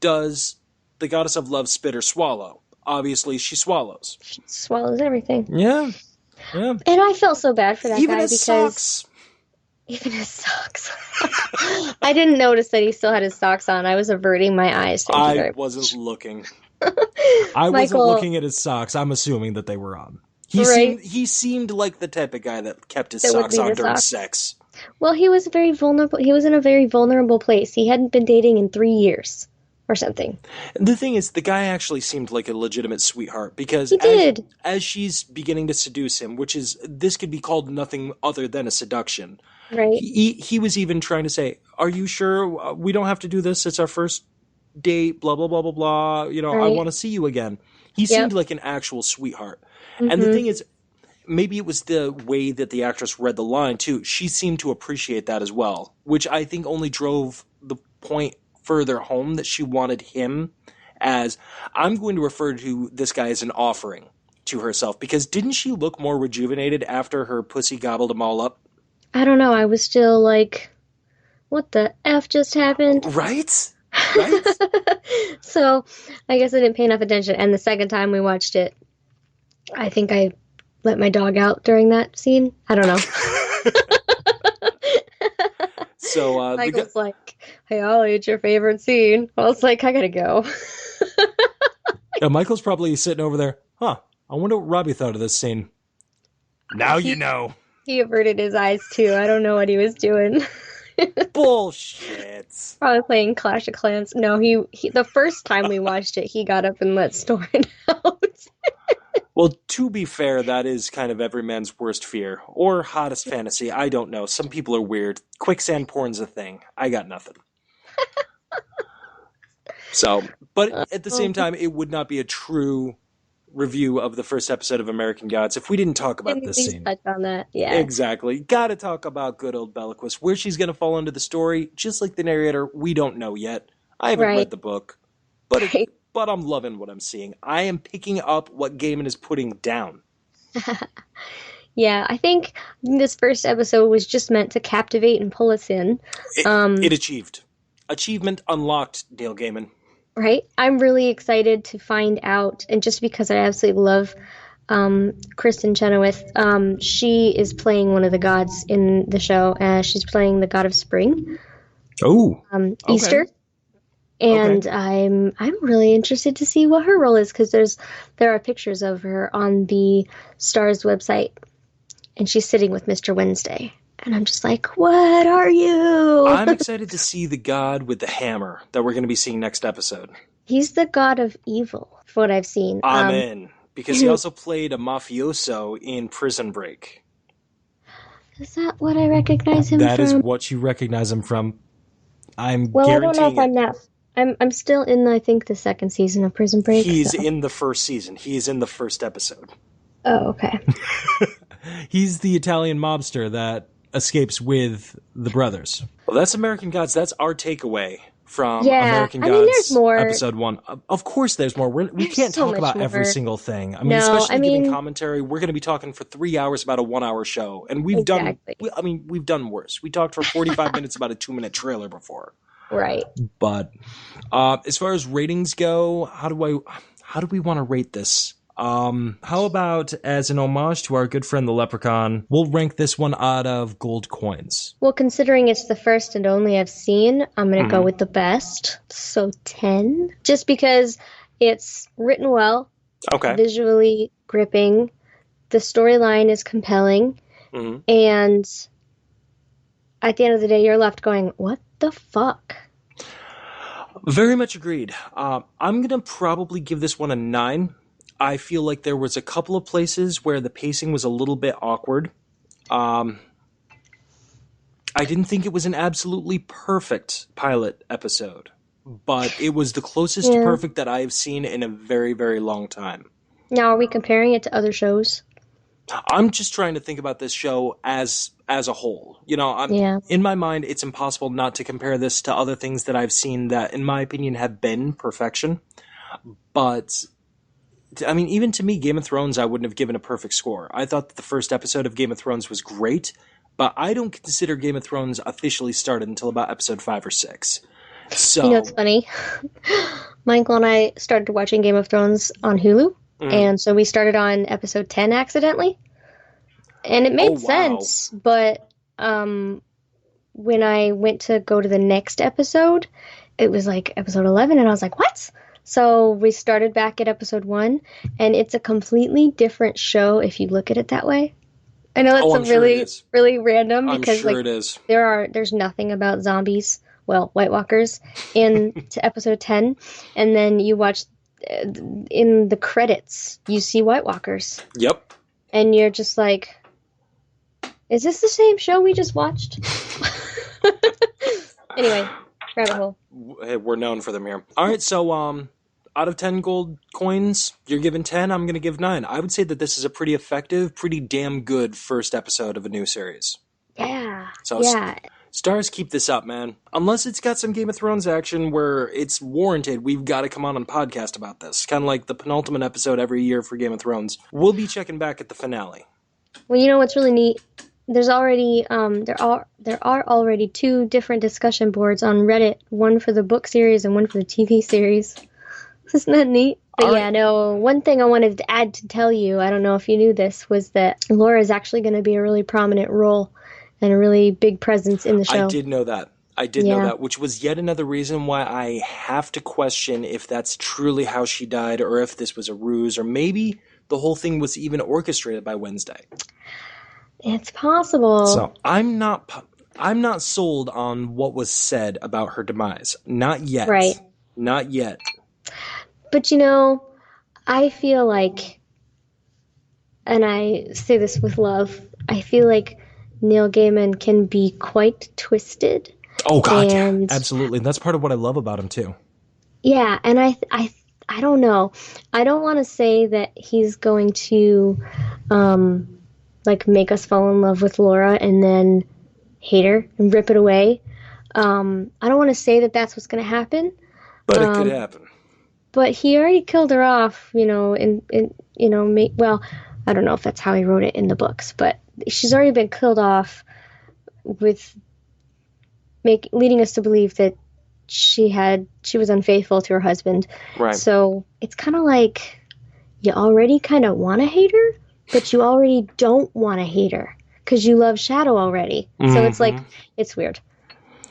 does the goddess of love spit or swallow? Obviously, she swallows. She swallows everything. Yeah. And I felt so bad for that Even guy his because... socks. Even his socks. I didn't notice that he still had his socks on. I was averting my eyes. I wasn't looking. I wasn't looking at his socks. I'm assuming that they were on. He seemed like the type of guy that kept his socks on during sex. Well, he was very vulnerable. He was in a very vulnerable place. He hadn't been dating in 3 years or something. The thing is, the guy actually seemed like a legitimate sweetheart because as she's beginning to seduce him, this could be called nothing other than a seduction. Right. He was even trying to say, "Are you sure we don't have to do this? It's our first date, blah, blah, blah, blah, blah. I want to see you again." He seemed like an actual sweetheart. Mm-hmm. And the thing is, maybe it was the way that the actress read the line, too. She seemed to appreciate that as well, which I think only drove the point further home that she wanted him as, I'm going to refer to this guy as an offering to herself, because didn't she look more rejuvenated after her pussy gobbled them all up? I don't know. I was still like, what the F just happened? Right? So I guess I didn't pay enough attention. And the second time we watched it, I think I let my dog out during that scene. I don't know. So Michael's like, "Hey, Ollie, it's your favorite scene." I was like, I gotta go. Yeah, Michael's probably sitting over there. I wonder what Robbie thought of this scene. Now you know. He averted his eyes too. I don't know what he was doing. Bullshit. Probably playing Clash of Clans. No, he the first time we watched it, he got up and let Storm out. Well, to be fair, that is kind of every man's worst fear. Or hottest fantasy. I don't know. Some people are weird. Quicksand porn's a thing. I got nothing. So, but at the same time, it would not be a true review of the first episode of American Gods if we didn't talk about this scene. Touch on that, yeah. Exactly. Gotta talk about good old Bellaquist. Where she's gonna fall into the story, just like the narrator, we don't know yet. I haven't read the book, but I'm loving what I'm seeing. I am picking up what Gaiman is putting down. Yeah, I think this first episode was just meant to captivate and pull us in. It achieved. Achievement unlocked, Neil Gaiman. Right? I'm really excited to find out, and just because I absolutely love Kristen Chenoweth, she is playing one of the gods in the show. She's playing the god of spring. Oh, Easter. And I'm really interested to see what her role is, because there are pictures of her on the Starz website, and she's sitting with Mr. Wednesday. And I'm just like, what are you? I'm excited to see the god with the hammer that we're going to be seeing next episode. He's the god of evil, from what I've seen. I'm in. Because he also played a mafioso in Prison Break. Is that what I recognize him from? That is what you recognize him from. I'm well, guaranteeing I don't know if I'm that. I'm still in, I think, the second season of Prison Break. He's in the first season. He's in the first episode. Oh, okay. He's the Italian mobster that escapes with the brothers. Well, that's American Gods. That's our takeaway from Yeah, American I mean, there's Gods more. episode 1. Of course there's more. We There's can't so talk much about every more. single thing. I mean, No, especially I giving mean, commentary, we're going to be talking for 3 hours about a 1 hour show. And we've done, exactly. we've done worse. We talked for 45 minutes about a 2-minute trailer before. Right. But as far as ratings go, how do we want to rate this? How about, as an homage to our good friend the Leprechaun, we'll rank this one out of gold coins. Well, considering it's the first and only I've seen, I'm going to go with the best. So 10. Just because it's written well, Okay. visually gripping, the storyline is compelling, and at the end of the day, you're left going, what the fuck? Very much agreed. I'm going to probably give this one a 9. I feel like there was a couple of places where the pacing was a little bit awkward. I didn't think it was an absolutely perfect pilot episode, but it was the closest to perfect that I've seen in a very, very long time. Now, are we comparing it to other shows? I'm just trying to think about this show as a whole. You know, in my mind, it's impossible not to compare this to other things that I've seen that, in my opinion, have been perfection. But I mean, even to me, Game of Thrones, I wouldn't have given a perfect score. I thought that the first episode of Game of Thrones was great, but I don't consider Game of Thrones officially started until about episode 5 or 6. So, you know, it's funny. Michael and I started watching Game of Thrones on Hulu, and so we started on episode 10 accidentally. And it made sense, but when I went to go to the next episode, it was like episode 11, and I was like, what? So we started back at episode 1, and it's a completely different show if you look at it that way. I know that's really random because it is. There's nothing about zombies, well, White Walkers, to episode 10, and then you watch in the credits, you see White Walkers. Yep. And you're just like, is this the same show we just watched? Anyway, rabbit hole. Hey, we're known for them here. All right, so out of 10 gold coins, you're giving 10, I'm going to give 9. I would say that this is a pretty effective, pretty damn good first episode of a new series. Yeah. So Starz, keep this up, man. Unless it's got some Game of Thrones action where it's warranted, we've got to come on podcast about this. Kind of like the penultimate episode every year for Game of Thrones. We'll be checking back at the finale. Well, you know what's really neat? There's already there are already 2 different discussion boards on Reddit, one for the book series and one for the TV series. Isn't that neat? But one thing I wanted to add to tell you, I don't know if you knew this, was that Laura is actually going to be a really prominent role and a really big presence in the show. I did know that. Know that, which was yet another reason why I have to question if that's truly how she died or if this was a ruse or maybe the whole thing was even orchestrated by Wednesday. It's possible. So I'm not sold on what was said about her demise. Not yet. Right. Not yet. But, you know, I feel like, and I say this with love, I feel like Neil Gaiman can be quite twisted. Oh, God, yeah, absolutely. That's part of what I love about him, too. Yeah, and I don't know. I don't want to say that he's going to, make us fall in love with Laura and then hate her and rip it away. I don't want to say that that's what's going to happen. But it could happen. But he already killed her off, I don't know if that's how he wrote it in the books, but she's already been killed off with leading us to believe that she was unfaithful to her husband. Right. So it's kind of like you already kind of want to hate her, but you already don't want to hate her because you love Shadow already. Mm-hmm. So it's like, it's weird.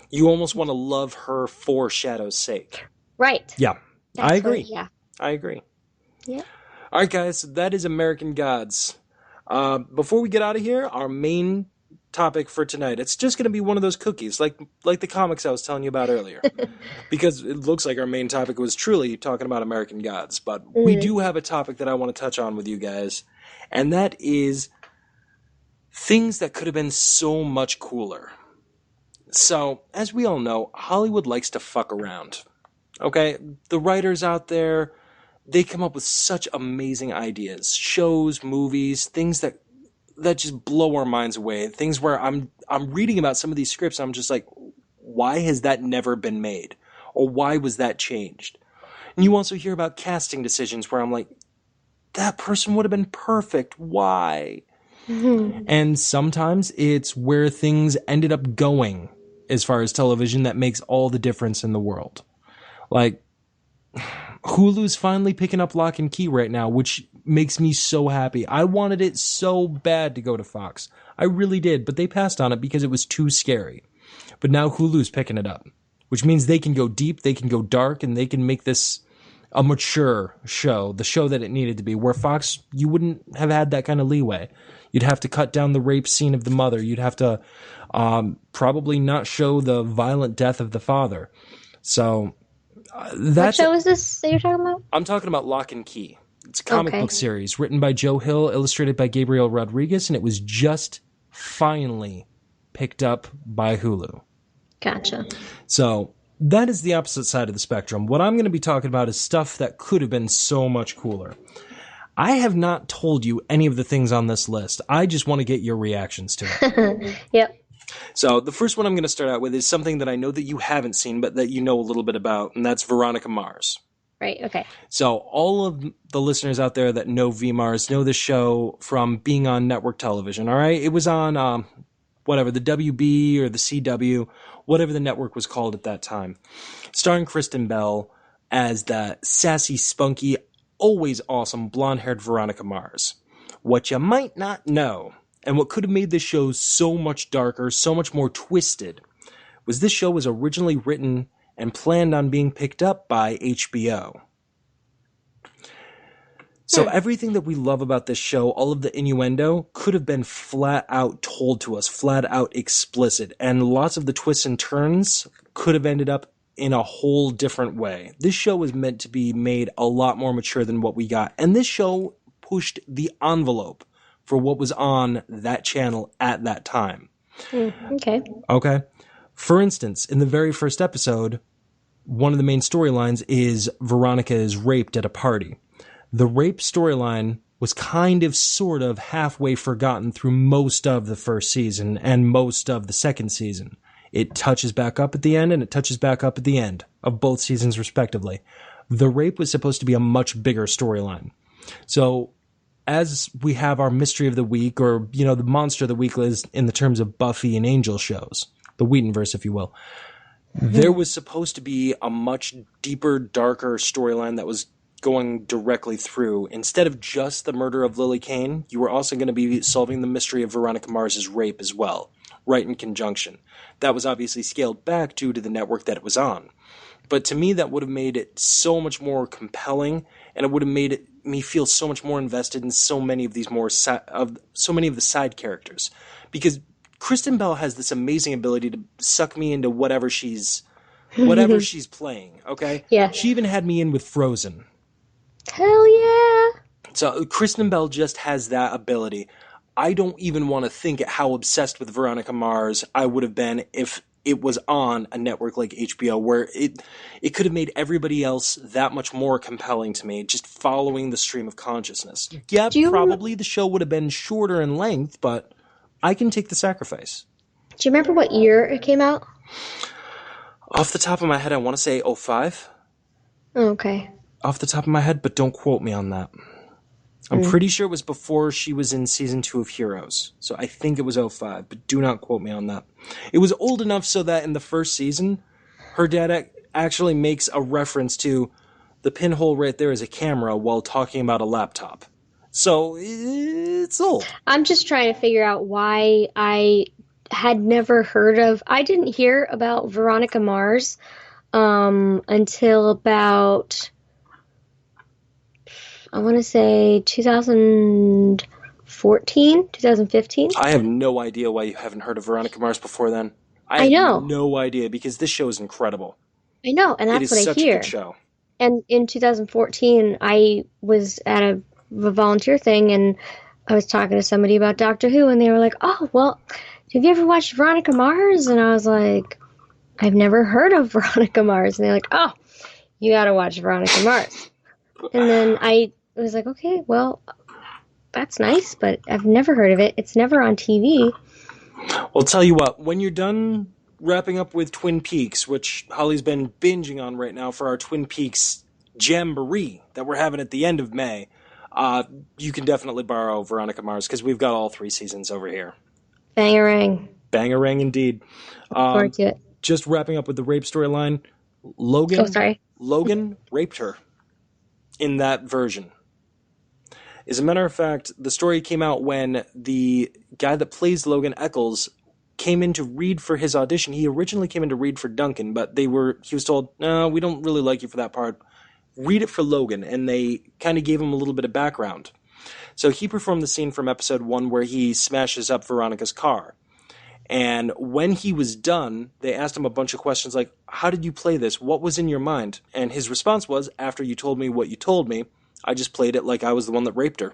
You almost want to love her for Shadow's sake. Right. Yeah. I agree. Yeah. I agree. Yeah. All right, guys. That is American Gods. Before we get out of here, our main topic for tonight, it's just going to be one of those cookies, like the comics I was telling you about earlier. Because it looks like our main topic was truly talking about American Gods. But we do have a topic that I want to touch on with you guys. And that is things that could have been so much cooler. So, as we all know, Hollywood likes to fuck around. Okay, the writers out there, they come up with such amazing ideas, shows, movies, things that just blow our minds away. Things where I'm reading about some of these scripts, and I'm just like, why has that never been made? Or why was that changed? And you also hear about casting decisions where I'm like, that person would have been perfect. Why? And sometimes it's where things ended up going as far as television that makes all the difference in the world. Like, Hulu's finally picking up Lock and Key right now, which makes me so happy. I wanted it so bad to go to Fox. I really did, but they passed on it because it was too scary. But now Hulu's picking it up, which means they can go deep, they can go dark, and they can make this a mature show, the show that it needed to be, where Fox, you wouldn't have had that kind of leeway. You'd have to cut down the rape scene of the mother. You'd have to probably not show the violent death of the father. So what show is this that you're talking about? I'm talking about Lock and Key. It's a comic book series written by Joe Hill, illustrated by Gabriel Rodriguez, and it was just finally picked up by Hulu. Gotcha. So that is the opposite side of the spectrum. What I'm going to be talking about is stuff that could have been so much cooler. I have not told you any of the things on this list. I just want to get your reactions to it. Yep. So the first one I'm going to start out with is something that I know that you haven't seen, but that you know a little bit about, and that's Veronica Mars. Right, okay. So all of the listeners out there that know V-Mars know the show from being on network television, all right? It was on, whatever, the WB or the CW, whatever the network was called at that time. Starring Kristen Bell as that sassy, spunky, always awesome blonde-haired Veronica Mars. What you might not know, and what could have made this show so much darker, so much more twisted, was this show was originally written and planned on being picked up by HBO. So everything that we love about this show, all of the innuendo, could have been flat out told to us, flat out explicit, and lots of the twists and turns could have ended up in a whole different way. This show was meant to be made a lot more mature than what we got, and this show pushed the envelope for what was on that channel at that time. Okay. Okay. For instance, in the very first episode, one of the main storylines is Veronica is raped at a party. The rape storyline was kind of sort of halfway forgotten through most of the first season and most of the second season. It touches back up at the end and it touches back up at the end of both seasons respectively. The rape was supposed to be a much bigger storyline. So as we have our mystery of the week, or, you know, the monster of the week is in the terms of Buffy and Angel shows, the Whedonverse, if you will, there was supposed to be a much deeper, darker storyline that was going directly through. Instead of just the murder of Lily Kane, you were also going to be solving the mystery of Veronica Mars's rape as well, right in conjunction. That was obviously scaled back due to the network that it was on. But to me, that would have made it so much more compelling, and it would have made me feel so much more invested in so many of these so many of the side characters. Because Kristen Bell has this amazing ability to suck me into whatever she's playing, okay? Yeah. She even had me in with Frozen. Hell yeah! So Kristen Bell just has that ability. I don't even want to think how obsessed with Veronica Mars I would have been if it was on a network like HBO, where it could have made everybody else that much more compelling to me, just following the stream of consciousness. Yeah, probably the show would have been shorter in length, but I can take the sacrifice. Do you remember what year it came out? Off the top of my head, I want to say 2005. Okay. Off the top of my head, but don't quote me on that. I'm pretty sure it was before she was in season 2 of Heroes. So I think it was 2005, but do not quote me on that. It was old enough so that in the first season, her dad actually makes a reference to the pinhole right there is a camera while talking about a laptop. So it's old. I'm just trying to figure out why I had never heard of... I didn't hear about Veronica Mars until about... I want to say 2014, 2015. I have no idea why you haven't heard of Veronica Mars before then. I know. Have no idea, because this show is incredible. I know, and that's what I hear. It is such a good show. And in 2014, I was at a volunteer thing, and I was talking to somebody about Doctor Who, and they were like, oh, well, have you ever watched Veronica Mars? And I was like, I've never heard of Veronica Mars. And they're like, oh, you got to watch Veronica Mars. And then I was like, okay, well, that's nice, but I've never heard of it. It's never on TV. Well, tell you what, when you're done wrapping up with Twin Peaks, which Holly's been binging on right now for our Twin Peaks Jamboree that we're having at the end of May. You can definitely borrow Veronica Mars because we've got all 3 seasons over here. Bangarang. Bangarang indeed. Forward to it. Just wrapping up with the rape storyline. Logan raped her in that version. As a matter of fact, the story came out when the guy that plays Logan Eccles came in to read for his audition. He originally came in to read for Duncan, but he was told, no, we don't really like you for that part. Read it for Logan, and they kind of gave him a little bit of background. So he performed the scene from episode 1 where he smashes up Veronica's car. And when he was done, they asked him a bunch of questions like, how did you play this? What was in your mind? And his response was, after you told me what you told me, I just played it like I was the one that raped her.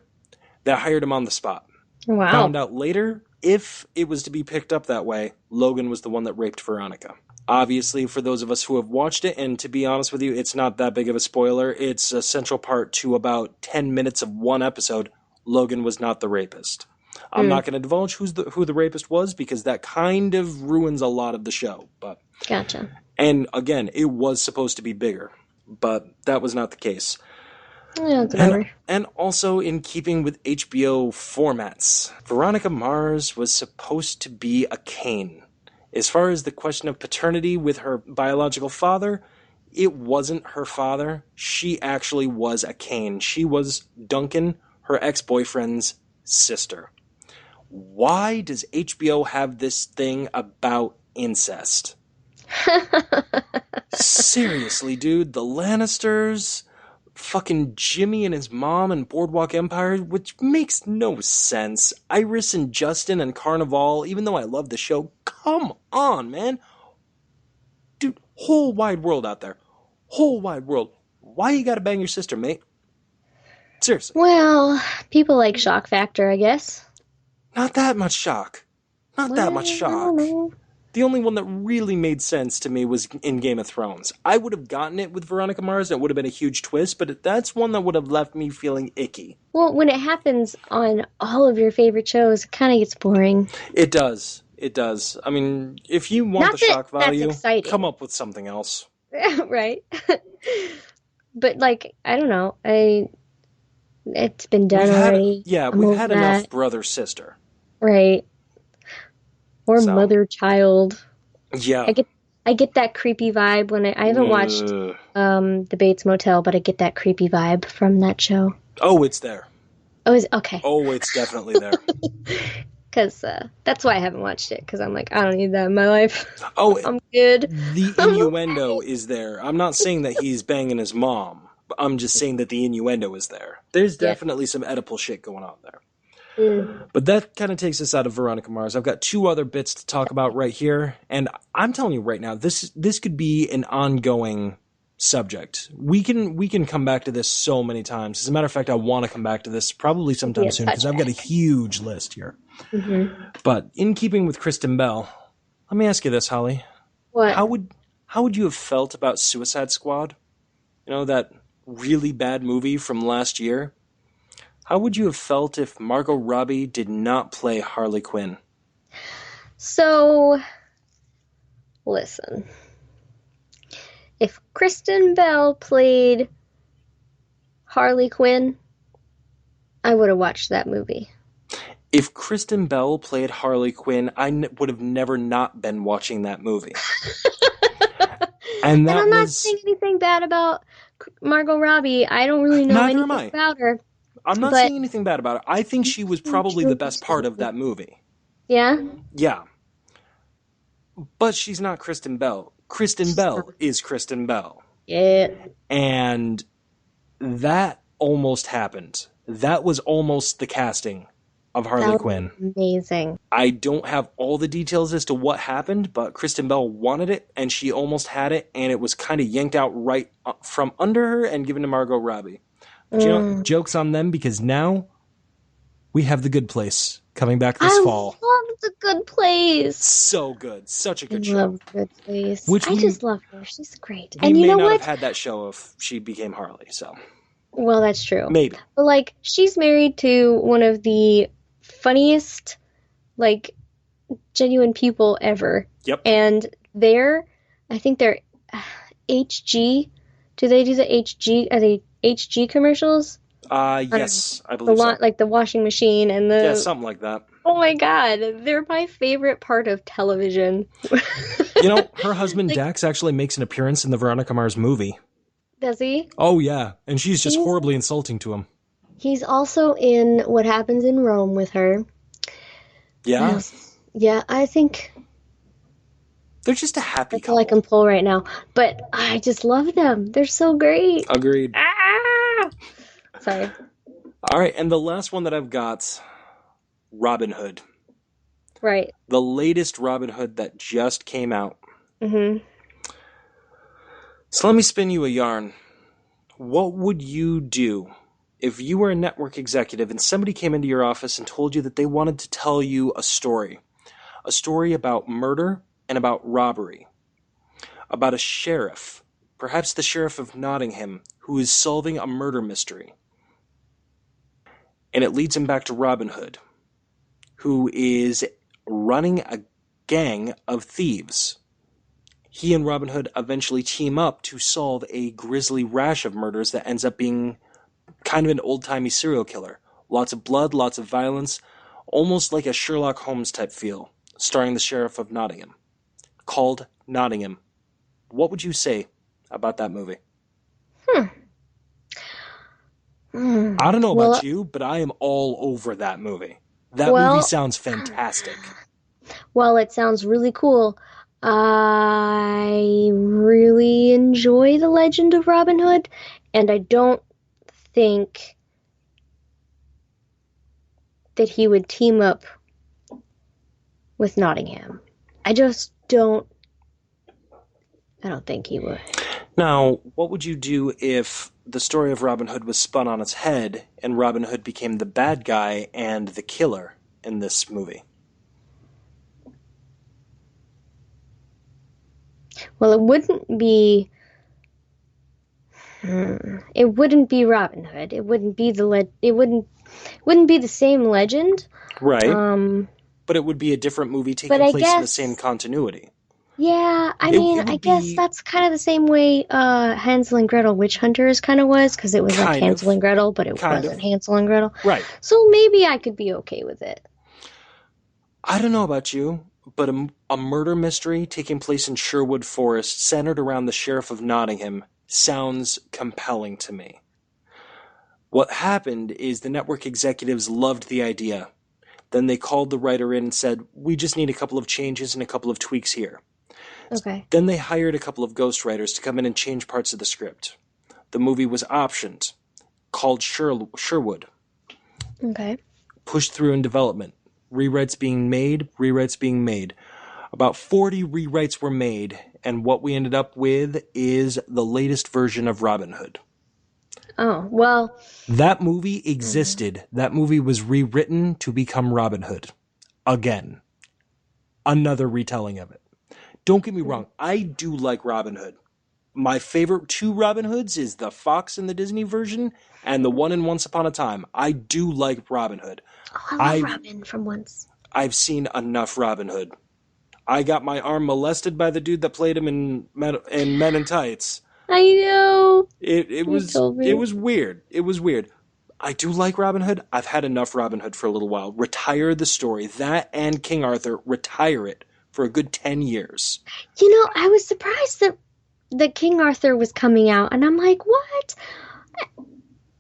That hired him on the spot. Wow. Found out later, if it was to be picked up that way, Logan was the one that raped Veronica. Obviously, for those of us who have watched it, and to be honest with you, it's not that big of a spoiler. It's a central part to about 10 minutes of one episode. Logan was not the rapist. I'm not going to divulge who the rapist was because that kind of ruins a lot of the show. But Gotcha. And again, it was supposed to be bigger, but that was not the case. Yeah, whatever. And also in keeping with HBO formats, Veronica Mars was supposed to be a Cain. As far as the question of paternity with her biological father, it wasn't her father. She actually was a Cain. She was Duncan, her ex-boyfriend's sister. Why does HBO have this thing about incest? Seriously, dude, the Lannisters, fucking Jimmy and his mom and Boardwalk Empire, which makes no sense. Iris and Justin and Carnival, even though I love the show, come on, man. Dude, whole wide world out there. Whole wide world. Why you gotta bang your sister, mate? Seriously. Well, people like shock factor, I guess. Not that much shock. Not that much shock. The only one that really made sense to me was in Game of Thrones. I would have gotten it with Veronica Mars, and it would have been a huge twist, but that's one that would have left me feeling icky. Well, when it happens on all of your favorite shows, it kind of gets boring. It does. It does. I mean, if you want the shock value, come up with something else. Right. But, like, I don't know. It's been done already. We've had enough brother-sister. Right. Or mother-child. Yeah. I get that creepy vibe when I haven't watched The Bates Motel, but I get that creepy vibe from that show. Oh, it's there. Oh, is it? Okay. Oh, it's definitely there. Because that's why I haven't watched it, because I'm like, I don't need that in my life. Oh, I'm good. The innuendo is there. I'm not saying that he's banging his mom. I'm just saying that the innuendo is there. There's definitely some Oedipal shit going on there. But that kind of takes us out of Veronica Mars. I've got 2 other bits to talk about right here, and I'm telling you right now, this could be an ongoing subject. We can come back to this so many times. As a matter of fact, I want to come back to this probably sometime soon because I've got a huge list here. Mm-hmm. But in keeping with Kristen Bell, let me ask you this, Holly. What? How would you have felt about Suicide Squad? You know, that really bad movie from last year? How would you have felt if Margot Robbie did not play Harley Quinn? So, listen. If Kristen Bell played Harley Quinn, I would have watched that movie. If Kristen Bell played Harley Quinn, I would have never not been watching that movie. And I'm not saying anything bad about Margot Robbie. I don't really know anything about her. I'm not saying anything bad about her. I think she was probably the best part of that movie. Yeah? Yeah. But she's not Kristen Bell. Kristen Bell is Kristen Bell. Yeah. And that almost happened. That was almost the casting of Harley Quinn. Amazing. I don't have all the details as to what happened, but Kristen Bell wanted it, and she almost had it, and it was kind of yanked out right from under her and given to Margot Robbie. But you know, joke's on them because now we have The Good Place coming back this fall. I love The Good Place. So good. Such a good show. I love The Good Place. I just love her. She's great. And you know what? We may not have had that show if she became Harley, so. Well, that's true. Maybe. But, like, she's married to one of the funniest, like, genuine people ever. Yep. And I think they're HG. Do they do the HG? Are they HG commercials? Yes, I believe so. Like the washing machine and the... Yeah, something like that. Oh my God, they're my favorite part of television. You know, her husband Dax actually makes an appearance in the Veronica Mars movie. Does he? Oh, yeah. And she's just horribly insulting to him. He's also in What Happens in Rome with her. Yeah? Yeah, I think... They're just a happy couple. That's all I can pull right now. But I just love them. They're so great. Agreed. Ah! Sorry. All right, and the last one that I've got, Robin Hood. Right. The latest Robin Hood that just came out. Mm-hmm. So let me spin you a yarn. What would you do if you were a network executive and somebody came into your office and told you that they wanted to tell you a story about murder and about robbery, about a sheriff, perhaps the sheriff of Nottingham, who is solving a murder mystery? And it leads him back to Robin Hood, who is running a gang of thieves. He and Robin Hood eventually team up to solve a grisly rash of murders that ends up being kind of an old-timey serial killer. Lots of blood, lots of violence, almost like a Sherlock Holmes type feel, starring the Sheriff of Nottingham, called Nottingham. What would you say about that movie? I don't know about you, but I am all over that movie. That movie sounds fantastic. Well, it sounds really cool. I really enjoy The Legend of Robin Hood, and I don't think that he would team up with Nottingham. I don't think he would. Now, what would you do if the story of Robin Hood was spun on its head and Robin Hood became the bad guy and the killer in this movie? Well, it wouldn't be Robin Hood. It wouldn't be it wouldn't be the same legend. Right. But it would be a different movie taking place in the same continuity. Yeah, I guess that's kind of the same way Hansel and Gretel Witch Hunters kind of was, because it was like Hansel and Gretel, but it wasn't Hansel and Gretel. Right. So maybe I could be okay with it. I don't know about you, but a murder mystery taking place in Sherwood Forest centered around the Sheriff of Nottingham sounds compelling to me. What happened is the network executives loved the idea. Then they called the writer in and said, we just need a couple of changes and a couple of tweaks here. Okay. Then they hired a couple of ghostwriters to come in and change parts of the script. The movie was optioned, called Sherwood. Okay. Pushed through in development. Rewrites being made. About 40 rewrites were made, and what we ended up with is the latest version of Robin Hood. Oh, well... That movie existed. That movie was rewritten to become Robin Hood. Again. Another retelling of it. Don't get me wrong, I do like Robin Hood. My favorite two Robin Hoods is the Fox and the Disney version, and the one in Once Upon a Time. I do like Robin Hood. Oh, I love Robin from Once. I've seen enough Robin Hood. I got my arm molested by the dude that played him in Men in Tights. I know. It was weird. It was weird. I do like Robin Hood. I've had enough Robin Hood for a little while. Retire the story. That and King Arthur, retire it for a good 10 years. You know, I was surprised that King Arthur was coming out, and I'm like, what?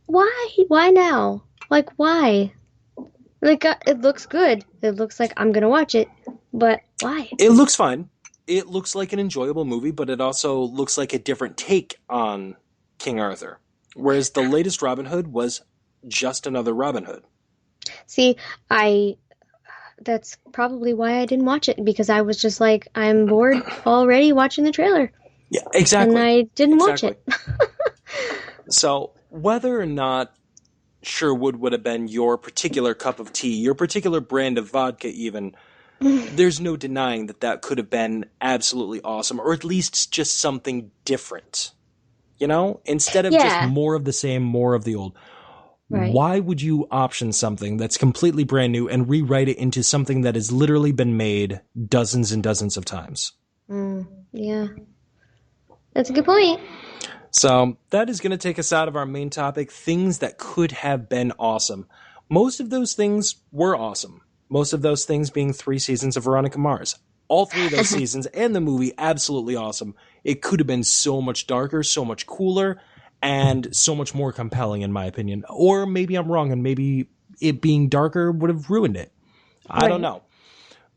Why? Why now? Like, why? Like, it looks good. It looks like I'm gonna watch it, but why? It looks fine. It looks like an enjoyable movie, but it also looks like a different take on King Arthur. Whereas the latest Robin Hood was just another Robin Hood. See, that's probably why I didn't watch it, because I was just like, I'm bored already watching the trailer. Yeah, exactly. And I didn't watch it. So, whether or not Sherwood would have been your particular cup of tea, your particular brand of vodka even, there's no denying that could have been absolutely awesome, or at least just something different. You know? Instead of just more of the same, more of the old. Right. Why would you option something that's completely brand new and rewrite it into something that has literally been made dozens and dozens of times? Yeah. That's a good point. So that is going to take us out of our main topic, things that could have been awesome. Most of those things were awesome. Most of those things being 3 seasons of Veronica Mars. All 3 of those seasons and the movie, absolutely awesome. It could have been so much darker, so much cooler, and so much more compelling, in my opinion. Or maybe I'm wrong, and maybe it being darker would have ruined it. I don't know.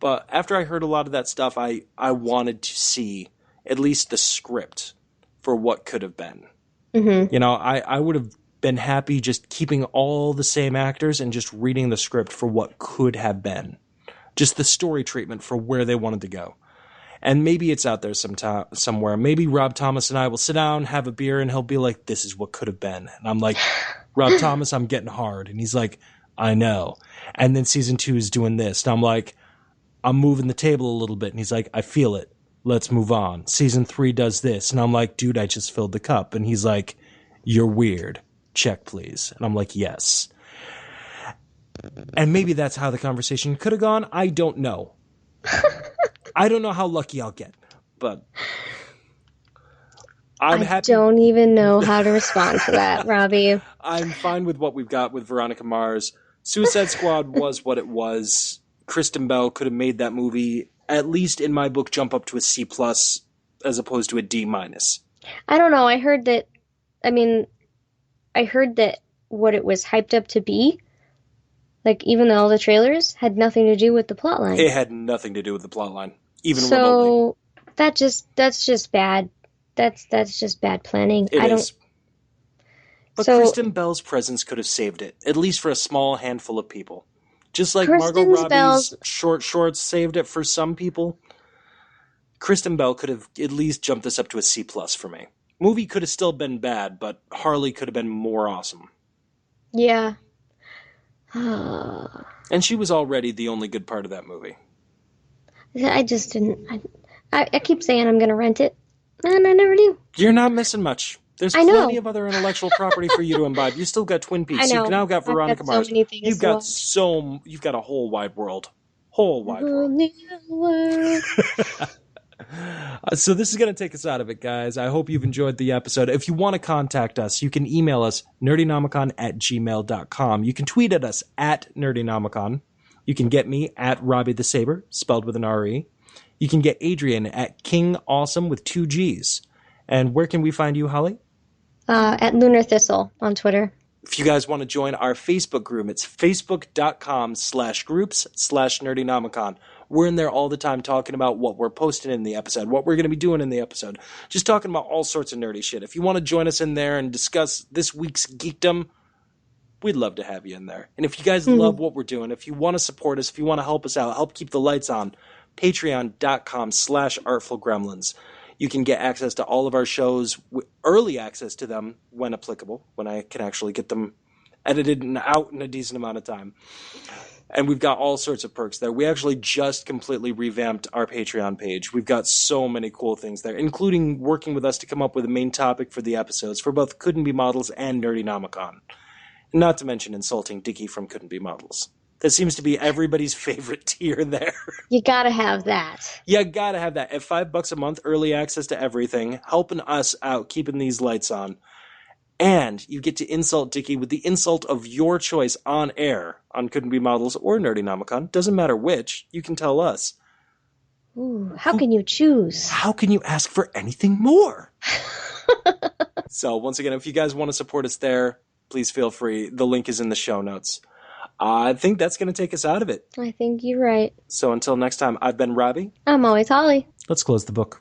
But after I heard a lot of that stuff, I wanted to see at least the script for what could have been. Mm-hmm. You know, I would have been happy just keeping all the same actors and just reading the script for what could have been. Just the story treatment for where they wanted to go. And maybe it's out there somewhere. Maybe Rob Thomas and I will sit down, have a beer, and he'll be like, this is what could have been. And I'm like, Rob Thomas, I'm getting hard. And he's like, I know. And then season 2 is doing this. And I'm like, I'm moving the table a little bit. And he's like, I feel it. Let's move on. Season 3 does this. And I'm like, dude, I just filled the cup. And he's like, you're weird. Check, please. And I'm like, yes. And maybe that's how the conversation could have gone. I don't know. I don't know how lucky I'll get, but I'm happy. I don't even know how to respond to that, Robbie. I'm fine with what we've got with Veronica Mars. Suicide Squad was what it was. Kristen Bell could have made that movie, at least in my book, jump up to a C+ as opposed to a D-. I don't know. I heard that what it was hyped up to be, like, even though all the trailers had nothing to do with the plotline. It had nothing to do with the plotline, even remotely. So that's just bad. That's just bad planning. It is. But Kristen Bell's presence could have saved it, at least for a small handful of people. Just like Margot Robbie's short shorts saved it for some people, Kristen Bell could have at least jumped this up to a C+ for me. Movie could have still been bad, but Harley could have been more awesome. Yeah. And she was already the only good part of that movie. I just didn't. I keep saying I'm going to rent it, and I never do. You're not missing much. There's plenty of other intellectual property for you to imbibe. You still got Twin Peaks. You've now got Veronica Mars. So many things you've got a whole wide world. So this is going to take us out of it, guys. I hope you've enjoyed the episode. If you want to contact us, you can email us, nerdynomicon@gmail.com. You can tweet at us @nerdynomicon. You can get me at Robbie the Saber, spelled with an R-E. You can get Adrian at King Awesome with 2 Gs. And where can we find you, Holly? At Lunar Thistle on Twitter. If you guys want to join our Facebook group, it's facebook.com/groups/Nerdynomicon. We're in there all the time talking about what we're posting in the episode, what we're going to be doing in the episode. Just talking about all sorts of nerdy shit. If you want to join us in there and discuss this week's geekdom, we'd love to have you in there. And if you guys love what we're doing, if you want to support us, if you want to help us out, help keep the lights on, patreon.com/artfulgremlins. You can get access to all of our shows, early access to them when applicable, when I can actually get them edited and out in a decent amount of time. And we've got all sorts of perks there. We actually just completely revamped our Patreon page. We've got so many cool things there, including working with us to come up with a main topic for the episodes for both Couldn't Be Models and Nerdynomicon. Not to mention insulting Dickie from Couldn't Be Models. That seems to be everybody's favorite tier there. You gotta have that. You gotta have that. At $5 a month, early access to everything, helping us out, keeping these lights on. And you get to insult Dickie with the insult of your choice on air on Couldn't Be Models or Nerdynomicon. Doesn't matter which. You can tell us. Ooh, how can you choose? How can you ask for anything more? So, once again, if you guys want to support us there, please feel free. The link is in the show notes. I think that's going to take us out of it. I think you're right. So until next time, I've been Robbie. I'm always Holly. Let's close the book.